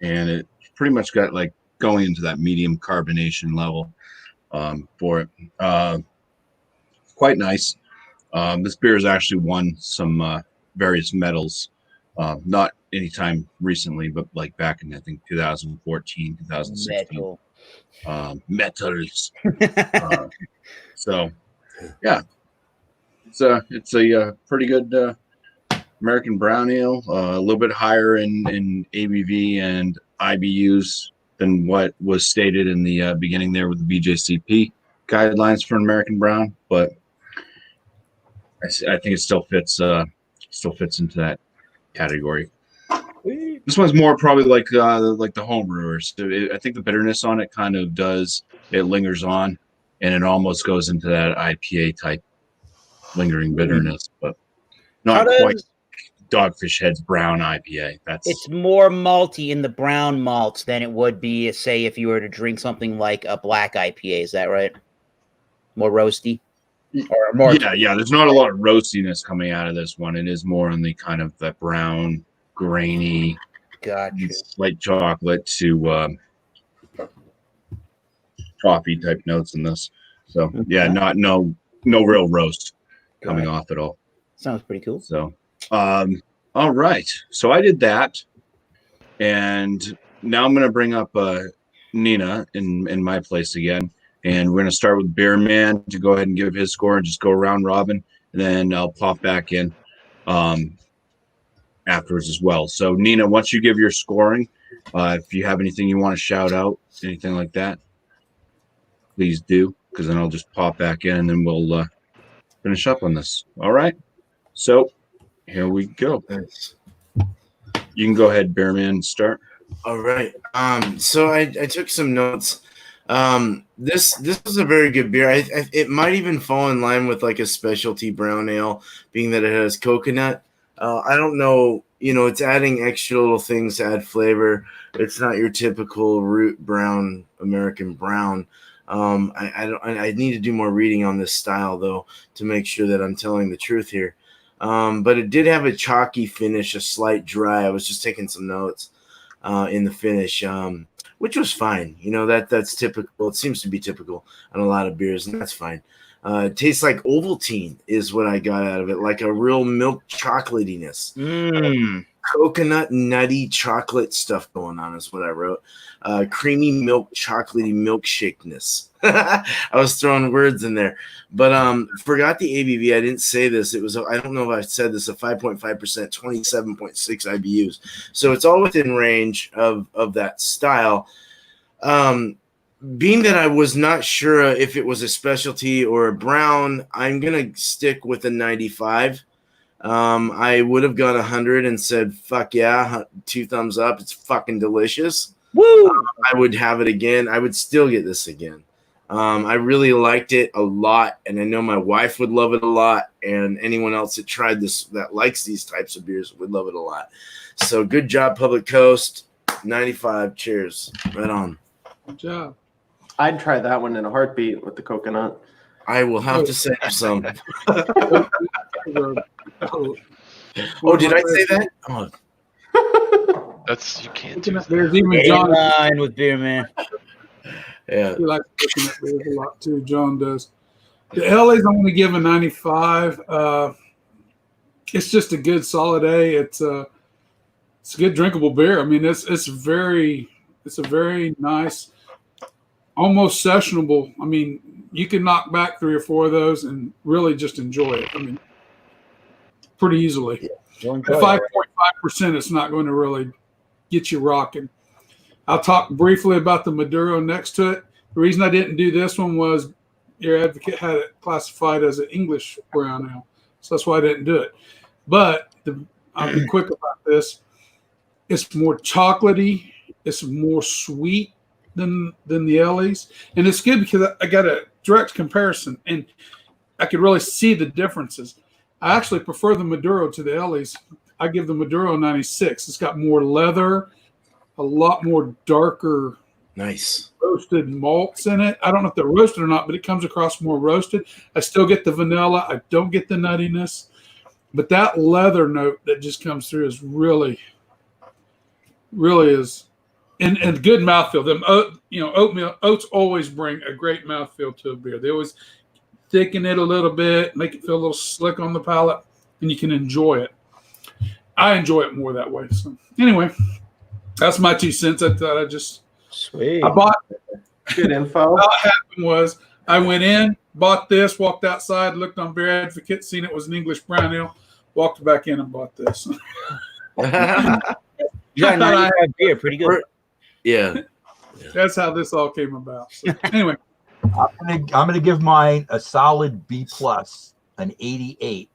and it pretty much got like going into that medium carbonation level for it. Quite nice. This beer has actually won some various medals, not anytime recently, but like back in, I think, 2014, 2016. Medals. So, yeah, it's a pretty good American brown ale, a little bit higher in ABV and IBUs than what was stated in the beginning there with the BJCP guidelines for an American brown, but I think it still fits into that category. This one's more probably like the home brewers. I think the bitterness on it kind of lingers on, and it almost goes into that IPA type lingering bitterness, but not quite Dogfish Head's brown IPA. It's more malty in the brown malts than it would be, say, if you were to drink something like a black IPA. Is that right? More roasty. or more. Yeah. There's not a lot of roastiness coming out of this one. It is more on the kind of that brown, grainy, Gotcha. slight chocolate to coffee type notes in this. So yeah, no real roast coming off at all. Sounds pretty cool. So, all right. So I did that, and now I'm gonna bring up Nina in my place again, and we're gonna start with Beer Man to go ahead and give his score and just go round robin, and then I'll pop back in afterwards as well. So Nina, once you give your scoring, if you have anything you want to shout out, anything like that, please do, because then I'll just pop back in and then we'll finish up on this. All right. So here we go. Nice. You can go ahead, Bearman, start. All right. So I took some notes. This was a very good beer. It might even fall in line with like a specialty brown ale, being that it has coconut. I don't know. It's adding extra little things to add flavor. It's not your typical root brown American brown. I need to do more reading on this style though to make sure that I'm telling the truth here. But it did have a chalky finish, a slight dry. I was just taking some notes in the finish, which was fine. That's typical. It seems to be typical on a lot of beers, and that's fine. It tastes like Ovaltine is what I got out of it, like a real milk chocolatiness. Coconut nutty chocolate stuff going on is what I wrote. Creamy milk chocolatey milkshakeness. I was throwing words in there, but forgot the ABV. I didn't say this. It was I don't know if I said this, a 5.5%, 27.6 IBUs. So it's all within range of that style. Being that I was not sure if it was a specialty or a brown, I'm gonna stick with a 95. I would have gone 100 and said, fuck yeah, 2 thumbs up. It's fucking delicious. Woo! I would have it again. I would still get this again. I really liked it a lot, and I know my wife would love it a lot, and anyone else that tried this that likes these types of beers would love it a lot. So good job, Public Coast. 95. Cheers. Right on. Good job. I'd try that one in a heartbeat with the coconut. I will have to send you some. Oh, did I say that? Oh. You can't do that. There's even In John. line with Beer Man. Yeah. He likes coconut beers a lot too. John does. The LA's I'm going to give a 95. It's just a good solid A. It's a good drinkable beer. I mean, it's a very nice, almost sessionable. I mean, you can knock back 3 or 4 of those and really just enjoy it. I mean, pretty easily. At 5.5%, it's not going to really get you rocking. I'll talk briefly about the Maduro next to it. The reason I didn't do this one was your advocate had it classified as an English brown ale. So that's why I didn't do it. But I'll be quick about this. It's more chocolatey. It's more sweet than the Ellie's. And it's good because I got a direct comparison, and I could really see the differences. I actually prefer the Maduro to the Ellie's. I give the Maduro 96. It's got more leather, a lot more darker Nice roasted malts in it. I don't know if they're roasted or not, but it comes across more roasted. I still get the vanilla. I don't get the nuttiness. But that leather note that just comes through is really is and good mouthfeel. Them oats always bring a great mouthfeel to a beer. They always thicken it a little bit, make it feel a little slick on the palate, and you can enjoy it. I enjoy it more that way. So anyway, that's my 2 cents. I thought Sweet. I bought Good info. How it happened was I went in, bought this, walked outside, looked on Beer Advocate, seen it was an English brown ale, walked back in and bought this. You got 95 beer, pretty good. Yeah. That's how this all came about. So, anyway, I'm gonna give mine a solid B plus, an 88,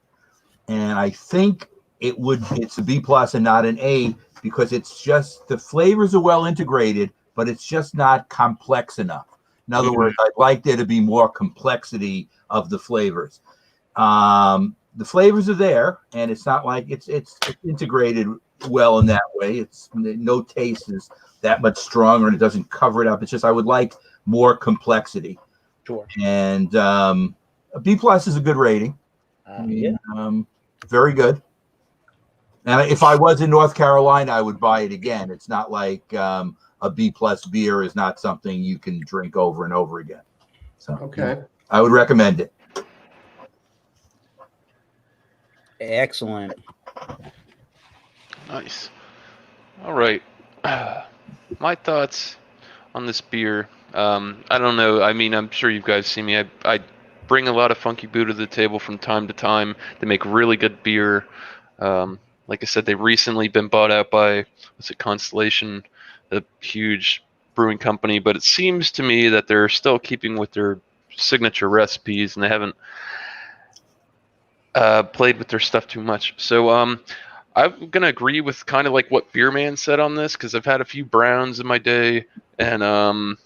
and I think it's a B plus and not an A because it's just the flavors are well integrated, but it's just not complex enough. In other words, I'd like there to be more complexity of the flavors. The flavors are there, and it's not like it's integrated well in that way. It's no taste is that much stronger, and it doesn't cover it up. It's just I would like more complexity. Sure. And A B+ is a good rating. Very good. And if I was in North Carolina, I would buy it again. It's not like a B+ beer is not something you can drink over and over again. So Okay. I would recommend it. Excellent. Nice. All right. My thoughts on this beer. I don't know. I mean, I'm sure you guys see me. I bring a lot of Funky Boo to the table from time to time. They make really good beer. Like I said, they've recently been bought out by, Constellation, a huge brewing company. But it seems to me that they're still keeping with their signature recipes, and they haven't played with their stuff too much. So I'm gonna agree with kind of like what Beerman said on this, because I've had a few browns in my day, and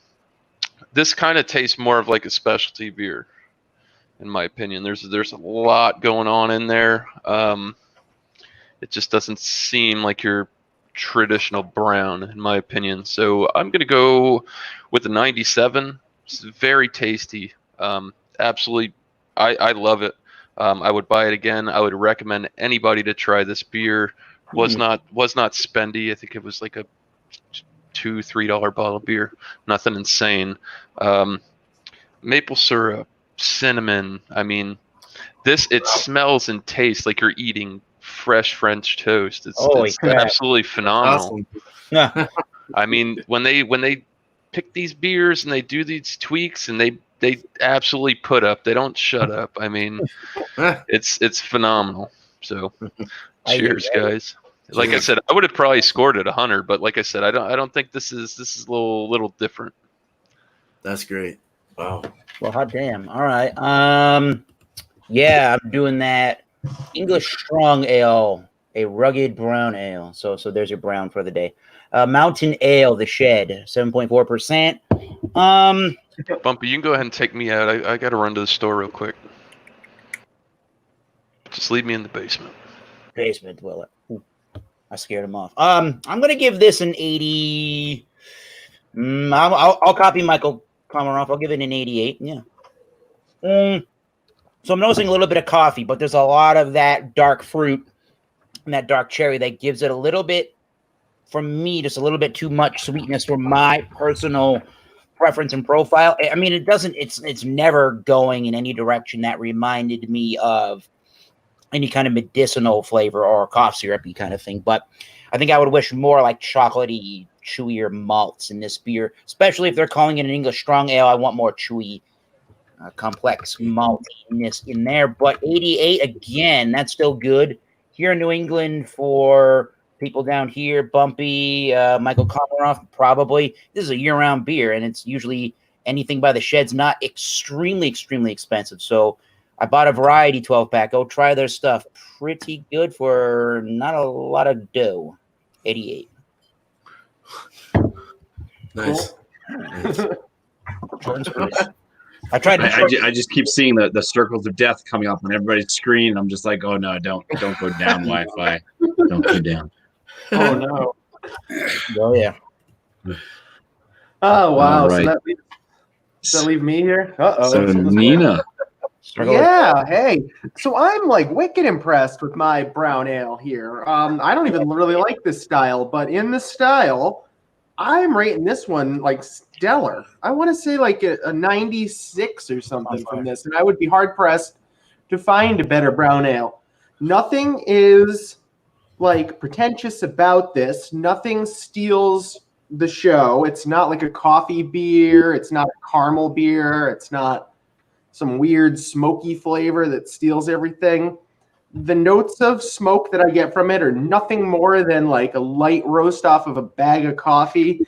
this kind of tastes more of like a specialty beer, in my opinion. There's a lot going on in there. It just doesn't seem like your traditional brown, in my opinion. So I'm gonna go with a 97. It's very tasty. Absolutely, I love it. I would buy it again. I would recommend anybody to try this beer. Was not spendy. I think it was like a $2-3 bottle of beer. Nothing insane. Maple syrup, cinnamon. I mean, it smells and tastes like you're eating fresh French toast. It's absolutely phenomenal. Awesome. I mean, when they pick these beers and they do these tweaks and they absolutely put up. They don't shut up. I mean, it's phenomenal. So, cheers, guys. Like I said, I would have probably scored it 100, but like I said, I don't think this is a little different. That's great. Wow. Well, hot damn. All right. Yeah, I'm doing that. English Strong Ale, a rugged brown ale. So there's your brown for the day. Mountain Ale, the Shed, 7.4%. BuMpy, you can go ahead and take me out. I got to run to the store real quick. Just leave me in the basement. Well, I scared him off. I'm gonna give this an 80. I'll copy Michael Komaroff. I'll give it an 88. Yeah. So I'm noticing a little bit of coffee, but there's a lot of that dark fruit and that dark cherry that gives it a little bit, for me, just a little bit too much sweetness for my personal preference and profile. I mean, it's never going in any direction that reminded me of any kind of medicinal flavor or cough syrupy kind of thing. But I think I would wish more like chocolatey, chewier malts in this beer, especially if they're calling it an English Strong Ale. I want more chewy, complex maltiness in there. But 88, again, that's still good. Here in New England, for people down here, BuMpy, Michael Komaroff, probably. This is a year-round beer, and it's usually anything by the Shed's not extremely, extremely expensive. So I bought a variety 12-pack. Go try their stuff. Pretty good for not a lot of dough. 88. Nice. I just keep seeing the circles of death coming up on everybody's screen. I'm just like, oh no, don't go down, Wi-Fi. Don't go down. Oh no. Oh yeah. Oh wow. Right. So does that leave me here? Uh-oh. So Nina. Yeah, hey. So I'm like wicked impressed with my brown ale here. I don't even really like this style, but in the style, I'm rating this one like stellar. I want to say like a 96 or something from this, and I would be hard pressed to find a better brown ale. Nothing is like pretentious about this. Nothing steals the show. It's not like a coffee beer. It's not a caramel beer. It's not some weird smoky flavor that steals everything. The notes of smoke that I get from it are nothing more than like a light roast off of a bag of coffee.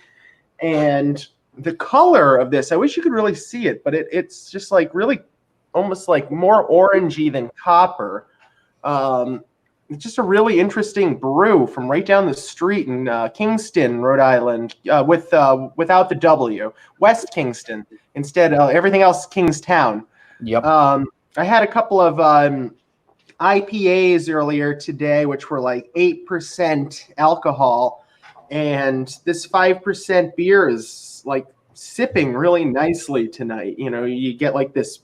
And the color of this, I wish you could really see it, but it's just like really almost like more orangey than copper. It's just a really interesting brew from right down the street in Kingston, Rhode Island, without the W, West Kingston. Instead, everything else Kingstown. Yep. I had a couple of IPAs earlier today, which were like 8% alcohol, and this 5% beer is like sipping really nicely tonight. You know, you get like this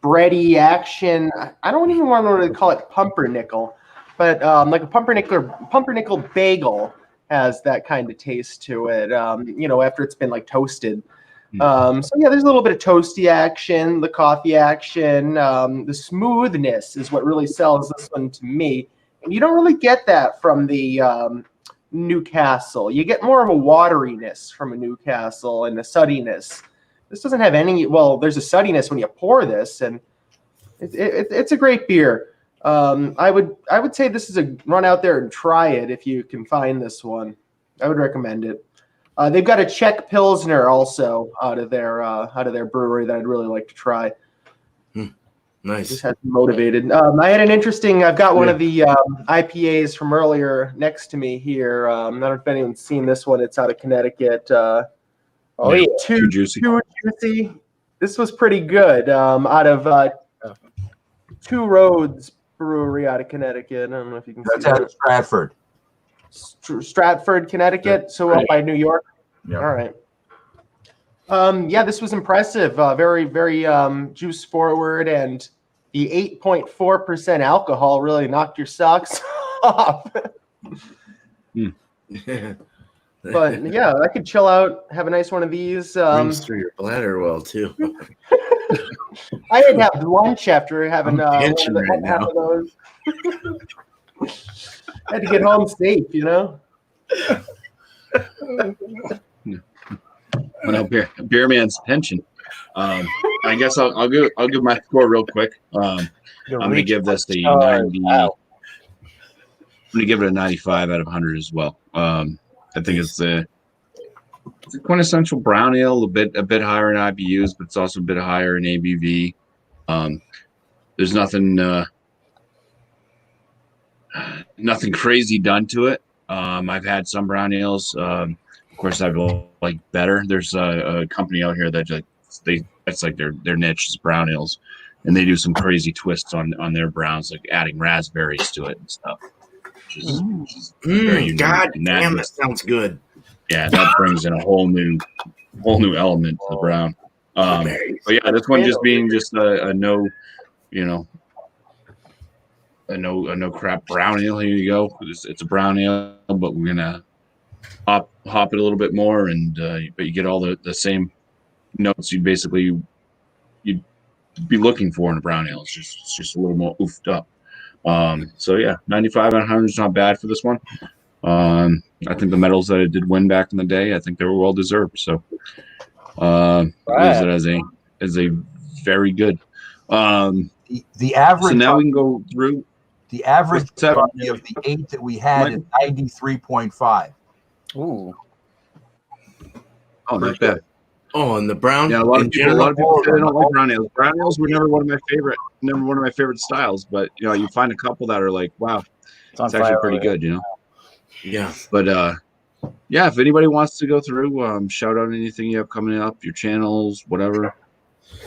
bready action. I don't even want to really call it pumpernickel, but like a pumpernickel bagel has that kind of taste to it. After it's been like toasted. So yeah, there's a little bit of toasty action, the coffee action, the smoothness is what really sells this one to me. And you don't really get that from the Newcastle. You get more of a wateriness from a Newcastle and a suddiness. This doesn't have any. Well, there's a suddiness when you pour this, and it's a great beer. I would say this is a run out there and try it if you can find this one. I would recommend it. They've got a Czech Pilsner also out of their brewery that I'd really like to try. Nice. Just had me motivated. I had an interesting. I've got one of the IPAs from earlier next to me here. I don't know if anyone's seen this one. It's out of Connecticut. Too juicy. This was pretty good. Out of Two Roads Brewery out of Connecticut. I don't know if you can see out that. of Stratford. Stratford, Connecticut. So up by New York. Yeah. All right. This was impressive. Very, very juice forward, and the 8.4% alcohol really knocked your socks off. But yeah, I could chill out, have a nice one of these. Runs through your bladder well too. I didn't have lunch after having right half now. of those. I had to get home safe, Beer man's pension. I guess I'll give my score real quick. I'm gonna give this a 90. I'm gonna give it a 95 out of 100 as well. I think it's a quintessential brown ale, a bit higher in IBUs, but it's also a bit higher in ABV. There's nothing crazy done to it. I've had some brown ales. Of course, I've like better. There's a company out here that it's like their niche is brown ales, and they do some crazy twists on their browns, like adding raspberries to it and stuff. Which is very unique. God And damn, that sounds good. Yeah, that brings in a whole new element to the brown. But yeah, this one just being just a no crap brown ale. Here you go. It's a brown ale, but we're gonna hop it a little bit more, and but you get all the same notes you'd be looking for in a brown ale. It's just a little more oofed up. So yeah, 95 out of 100 is not bad for this one. I think the medals that it did win back in the day, I think they were well deserved. So leaves it as a very good. The average. So now we can go through. The average of the 8 that we had is 93.5. Ooh. Oh, not bad. Oh, and the brown. Yeah, a lot of people say they don't like brown ales. Brown ales were never one of my favorite styles. But you find a couple that are like, wow, it's actually pretty good. Yeah. But yeah, if anybody wants to go through, shout out anything you have coming up, your channels, whatever.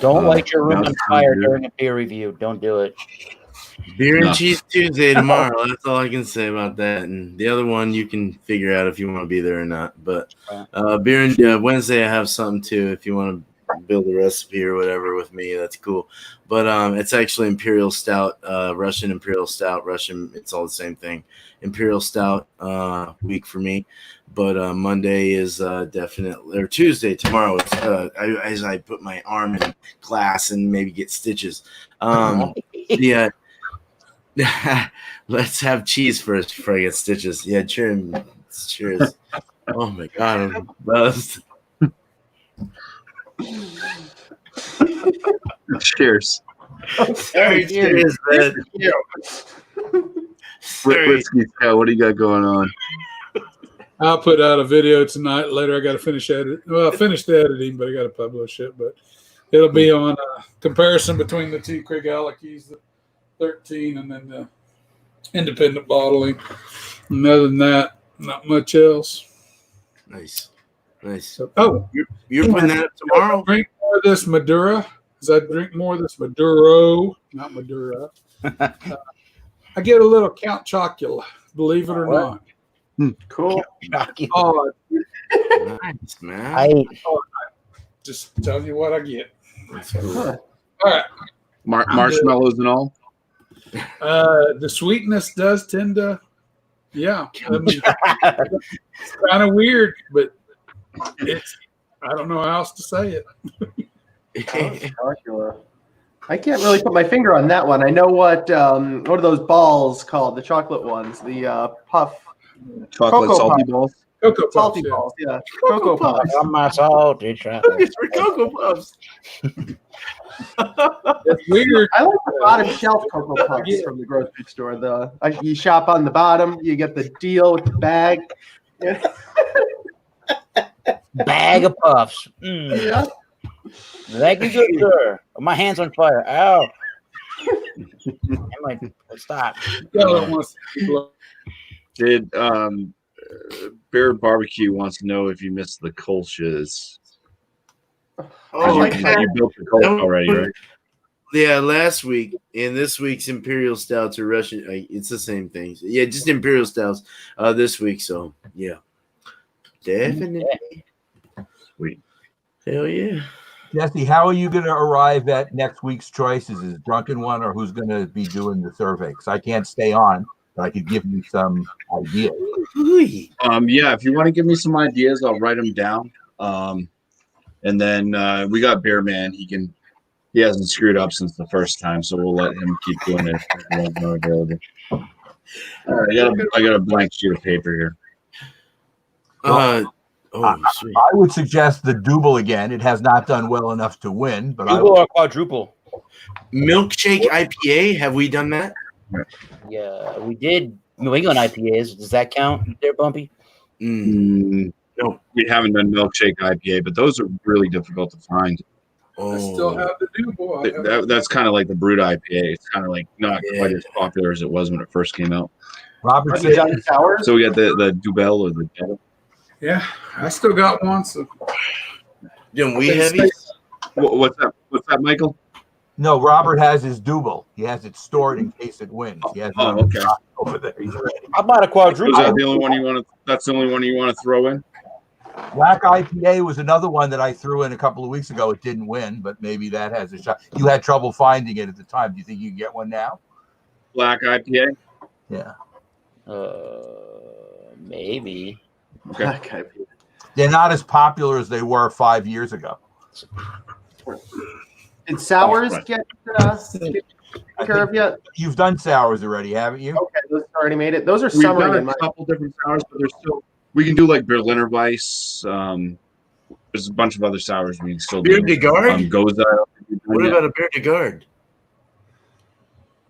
Don't light your room on fire during a beer review. Don't do it. Beer and Cheese Tuesday tomorrow. That's all I can say about that. And the other one you can figure out if you want to be there or not. But beer and Wednesday I have something too. If you want to build a recipe or whatever with me, that's cool. But it's actually Imperial Stout, Russian Imperial Stout, Russian. It's all the same thing. Imperial Stout week for me. But Monday is definitely, or Tuesday tomorrow. It's, as I put my arm in glass and maybe get stitches. Yeah. Let's have cheese first before I get stitches. Yeah, cheers. Oh my god, I'm buzzed. Cheers. Sorry, cheers, man. Whisky Scout, what do you got going on? I'll put out a video tonight. Later, I got to finish editing. Well, I finished the editing, but I got to publish it. But it'll be on a comparison between the two Craig Alakis, the 13, and then the independent bottling. And other than that, not much else. Nice. So, you're putting that up tomorrow? Drink more of this Madura. As I drink more of this Maduro, not Madura. I get a little Count Chocula, believe it or not. Cool. Oh, Nice, man. just telling you what I get. All right. Marshmallows and all. The sweetness does tend to, yeah. I mean, it's kind of weird, but I don't know how else to say it. I can't really put my finger on that one. I know what are those balls called? The chocolate ones, the puff. Chocolate Cocoa salty Puffs. balls. Cocoa Puffs, Salty yeah. balls, yeah. Cocoa Puffs. I'm my salty chocolate. It's for Cocoa Puffs. It's weird. I like the bottom shelf Cocoa Puffs from the grocery store. You shop on the bottom, you get the deal with the bag. Bag of puffs. Yeah. Thank you, good sir. My hand's on fire. Ow. I might stop. Did Bear Barbecue wants to know if you missed the Kolsch's. Oh, you built the Kolsch already, right? Yeah, last week and this week's Imperial Stouts are Russian. It's the same thing. Yeah, just Imperial Stouts this week. So yeah, definitely. Sweet. Hell yeah. Jesse, how are you going to arrive at next week's choices? Is it Drunken One or who's going to be doing the survey? Because I can't stay on, but I could give you some ideas. Yeah, if you want to give me some ideas, I'll write them down. And then we got Bear Man. He hasn't screwed up since the first time, so we'll let him keep doing it. All right, I got a blank sheet of paper here. Sweet. I would suggest the Double again. It has not done well enough to win, but Double or quadruple? Milkshake IPA. Have we done that? Yeah, we did New England IPAs. Does that count there, BuMpy? No, we haven't done Milkshake IPA, but those are really difficult to find. I still have the Double. That's kind of like the Brut IPA. It's kind of like not quite as popular as it was when it first came out. Robert Have you done sours? So we got the Double or the Double. Yeah, I still got one. So Doing we heavy? What's that, Michael? No, Robert has his Double. He has it stored in case it wins. He has okay. Over there. He's ready. How about a quadruple? Is that the only one you want to? That's the only one you want to throw in? Black IPA was another one that I threw in a couple of weeks ago. It didn't win, but maybe that has a shot. You had trouble finding it at the time. Do you think you can get one now? Black IPA? Yeah. Maybe. Okay. They're not as popular as they were 5 years ago. Did sours get care of yet? You've done sours already, haven't you? Okay, those already made it. Those are We've summery. done a couple different sours, but there's still we can do like Berliner Weiss. There's a bunch of other sours we can still do. Beer de Garde? Goza. What about a Beer de Garde?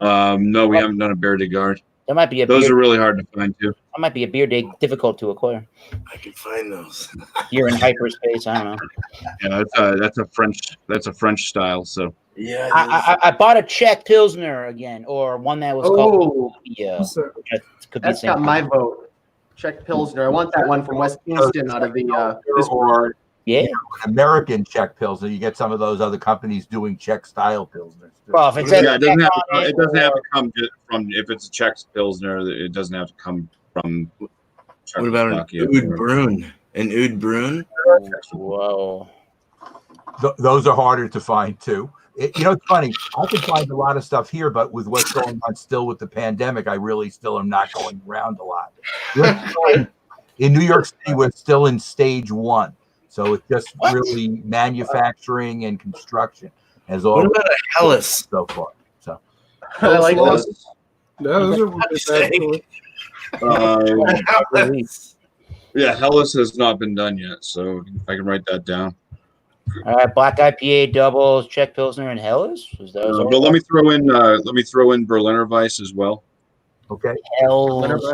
No, we haven't done a Beer de Garde. That might be a Those beer, are really hard to find too. that might be a beer day difficult to acquire. I can find those. Here in hyperspace, I don't know. Yeah, that's a French style. So Yeah. I bought a Czech Pilsner again, or one that was called That's got my vote. Czech Pilsner. I want that one from West Kingston out of the or yeah. American Czech Pilsner. You get some of those other companies doing Czech style Pilsners. Well, if it yeah, it doesn't have to come just from if it's a Czech Pilsner. It doesn't have to come from. What about an Oud Brun? An Oud Brun? Whoa. Those are harder to find too. It's funny. I can find a lot of stuff here, but with what's going on still with the pandemic, I really still am not going around a lot. In New York City, we're still in stage 1. So it's just really manufacturing and construction. What about a Helles so far? So I like those. Those are yeah, Helles has not been done yet, so I can write that down. All right, Black IPA doubles, Czech Pilsner, and Helles. But let me throw in Berliner Weiss as well. Okay. Helles.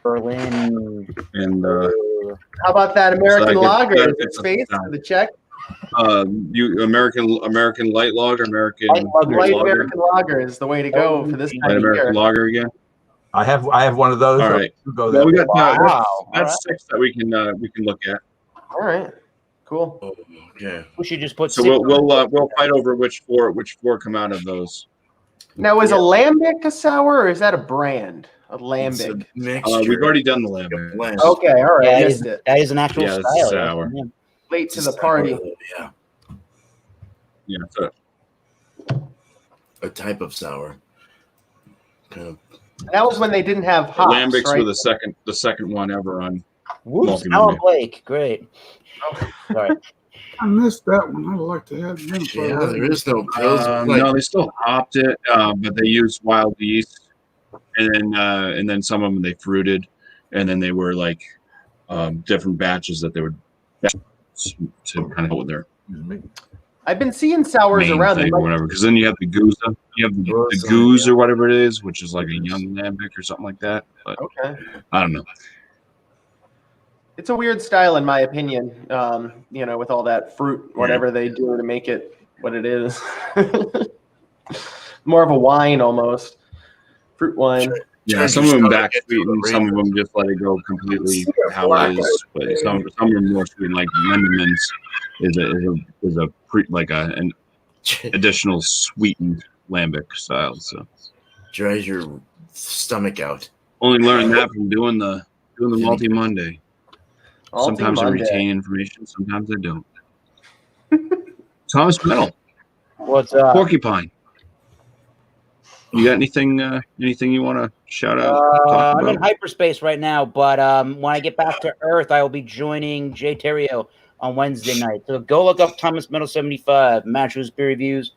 Berlin. And how about that American lager? Is it it's space for the Czech? American light lager, Light American lager is the way to go for this time light of American year. lager again. I have one of those. All right. Go Well, there. we got Wow. that's 6 that we can look at. All right, cool. Okay. We should just put. So we'll fight over which four come out of those. Now, is a lambic a sour or is that a brand? A lambic. We've already done the lambic. Okay, all right. Yeah, I missed it. that is an actual Yeah, it's style. sour. Yeah. Late to the party. Yeah. Yeah. So a type of sour. Kind of. That was when they didn't have hops, Lambics right? were the second one ever on. Whoops, Malty Alan Monday. Blake, great. Sorry. I missed that one. I'd like to have them. Yeah, there is no pills. No, they still hopped it, but they used wild yeast, and then some of them they fruited, and then they were like different batches that they would to kind of go with their I've been seeing sours main around. thing or whatever. Because then you have the goose, the goose or whatever it is, which is like a young lambic or something like that. But Okay. I don't know. It's a weird style, in my opinion. With all that fruit, whatever they do to make it what it is. More of a wine almost. Fruit wine. Yeah, some of them back sweeten, some of them just let it go completely how it is. But some are more sweet, like Lindemans is an additional sweetened lambic style. So dries your stomach out. only learned that from doing the Malty Monday. Sometimes I retain information, sometimes I don't. Thomas Metal. What's up? Porcupine. You got anything you want to shout out? Talk I'm in about? hyperspace right now, but when I get back to Earth, I will be joining Jay Theriot on Wednesday night. So go look up Thomas Metal 75, Matches Beer Reviews,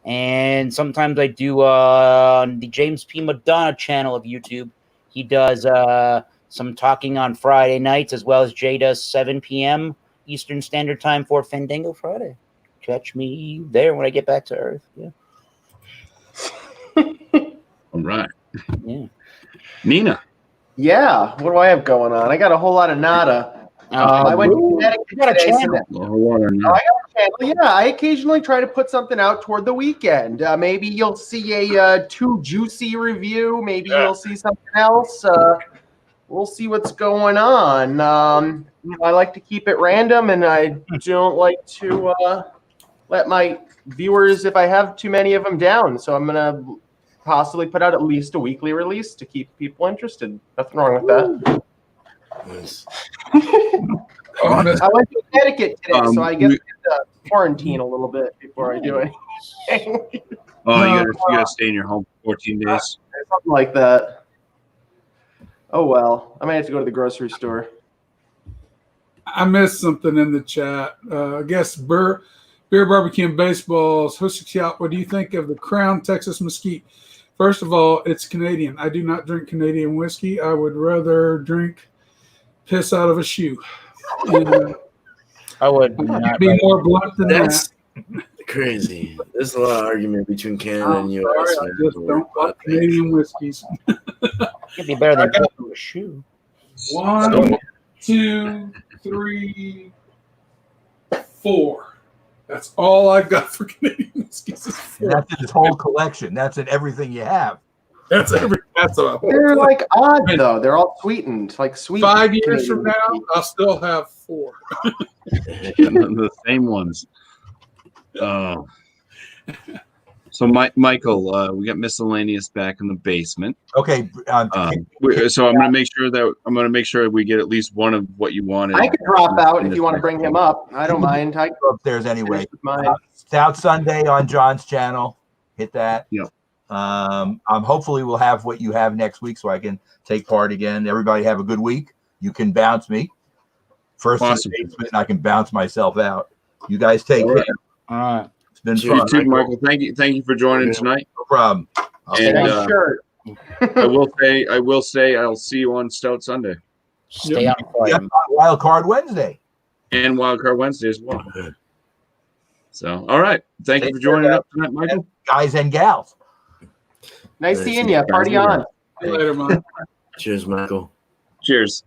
and sometimes I do on the James P. Madonna channel of YouTube. He does some talking on Friday nights, as well as Jay does 7 p.m. Eastern Standard Time for Fandango Friday. Catch me there when I get back to Earth. Yeah. All right. Yeah. Nina. Yeah. What do I have going on? I got a whole lot of nada. I went to Connecticut you got a today, channel. Yeah, I occasionally try to put something out toward the weekend. Maybe you'll see a Too Juicy review. Maybe you'll see something else. We'll see what's going on. I like to keep it random, and I don't like to let my viewers, if I have too many of them, down. So I'm going to possibly put out at least a weekly release to keep people interested. Nothing wrong with that. Nice. I went to Connecticut today, so I guess I have to quarantine a little bit before I do anything. Oh, you gotta stay in your home for 14 days. Something like that. Oh well, I might have to go to the grocery store. I missed something in the chat. I guess Beer Barbecue and Baseball's Whisky Scout. What do you think of the Crown Texas Mesquite? First of all, it's Canadian. I do not drink Canadian whiskey. I would rather drink piss out of a shoe. I would not be more blunt than that. Crazy. There's a lot of argument between Canada and US. I just don't like Canadian whiskeys. It'd be better than a shoe. 1, 2, 3, 4. That's all I've got for Canadian whiskeys. That's in his whole collection. That's in everything you have. That's what They're like odd though. They're all sweetened, like sweet. 5 years from now, I'll still have 4. The same ones. So, Michael, we got Miscellaneous back in the basement. Okay. So I'm gonna make sure we get at least one of what you wanted. I could drop out if you want to bring him up. I don't mind. I go upstairs anyway. Stout Sunday on John's channel. Hit that. Yep. Hopefully we'll have what you have next week, so I can take part again. Everybody have a good week. You can bounce me first Awesome. in the basement, and I can bounce myself out. You guys take care. All right. It's been You fun. too, Michael. Thank you for joining tonight. No problem. And I will say I'll see you on Stout Sunday. Stay on fire. Yeah, Wild Card Wednesday. And Wildcard Wednesday as well. So, all right. Thank you for joining up tonight, Michael. Guys and gals. Nice seeing you. Party on. See you later, man. Cheers, Michael. Cheers.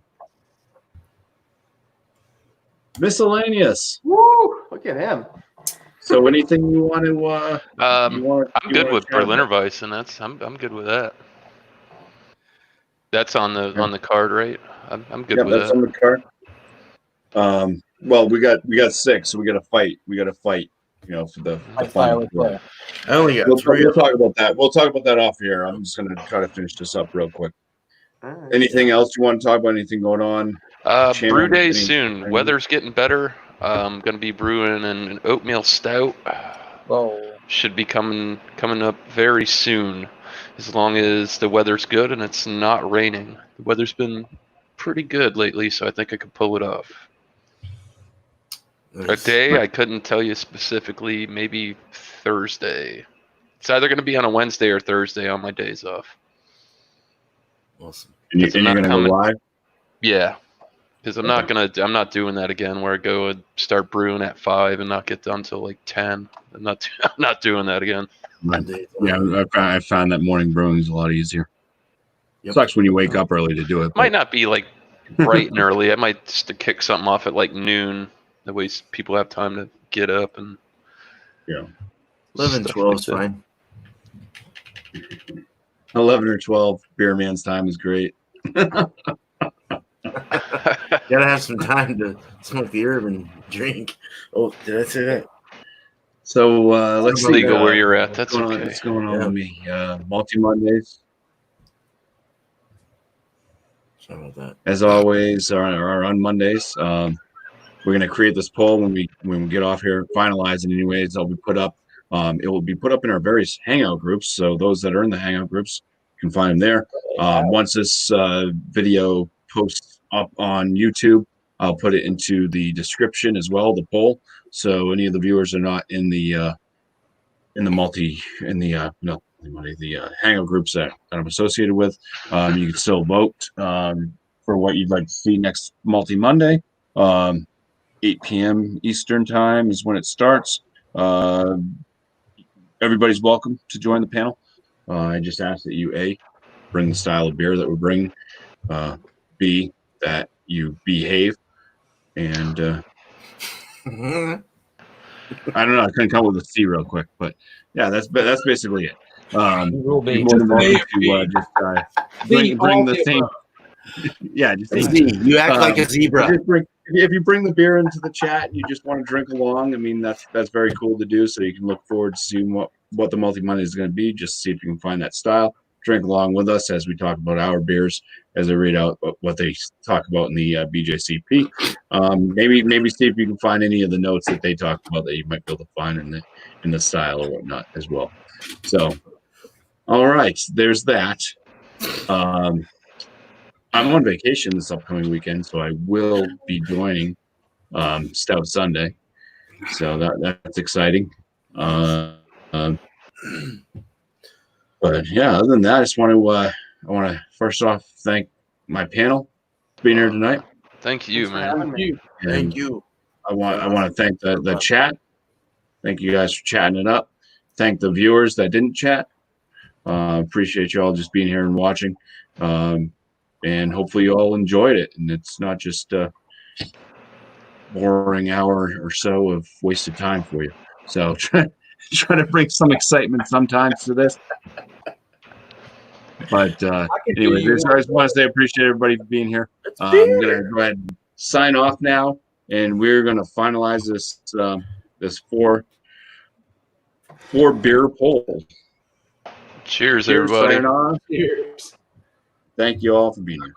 Miscellaneous. Woo! Look at him. So, anything you want to? I'm good with Berliner Weiss, and I'm good with that. That's on the card, right? I'm good with that's that. on the card. Well, we got 6, so we got to fight. For the final. I only got We'll 3. talk about that. We'll talk about that off here. I'm just going to try to finish this up real quick. Right. Anything else you want to talk about? Anything going on? Brew day soon. Weather's getting better. I'm going to be brewing an oatmeal stout. Whoa. should be coming up very soon, as long as the weather's good and it's not raining. The weather's been pretty good lately, so I think I could pull it off. A day, I couldn't tell you specifically, maybe Thursday. It's either going to be on a Wednesday or Thursday on my days off. Awesome. And you're going to go live? Yeah, because I'm not doing that again where I go and start brewing at 5 and not get done till like 10. I'm not doing that again. Yeah, I found that morning brewing is a lot easier. Yep. Sucks when you wake up early to do it. Might not be like bright and early. I might just kick something off at like noon. That way people have time to get up and 11, 12 is fine. 11 or 12 beer man's time is great. Gotta have some time to smoke the herb and drink. Oh, did I say that? So let's see where you're at. That's okay. What's going on with me? Multi Mondays. Sorry about that. As always, are on Mondays. We're going to create this poll when we get off here, finalize it anyways. It'll be put up. It will be put up in our various Hangout groups. So those that are in the Hangout groups can find them there. Once this video posts up on YouTube, I'll put it into the description as well, the poll. So any of the viewers are not in the Hangout groups that I'm associated with, you can still vote for what you'd like to see next Multi Monday. 8 p.m. Eastern time is when it starts. Everybody's welcome to join the panel. I just ask that you A, bring the style of beer that we're bringing, B, that you behave, and I don't know. I couldn't come up with a C real quick, but yeah, that's basically it. Will be. More than welcome to just bring the same. Yeah, just you act like a zebra. If you bring the beer into the chat and you just want to drink along, I mean that's very cool to do. So you can look forward to seeing what the Multi Monday is going to be. Just see if you can find that style. Drink along with us as we talk about our beers, as I read out what they talk about in the BJCP. Maybe see if you can find any of the notes that they talk about that you might be able to find in the style or whatnot as well. So, all right, there's that. I'm on vacation this upcoming weekend, so I will be joining Stout Sunday. So that's exciting. But yeah, other than that, I just want to first off thank my panel for being here tonight. Thank you, man. Thank you. I want to thank the chat. Thank you guys for chatting it up. Thank the viewers that didn't chat. Appreciate you all just being here and watching. And hopefully you all enjoyed it, and it's not just a boring hour or so of wasted time for you. So try to bring some excitement sometimes to this. But anyway, I just want to say I appreciate everybody for being here. I'm going to go ahead and sign off now, and we're going to finalize this four beer poll. Cheers, everybody. Cheers. Thank you all for being here.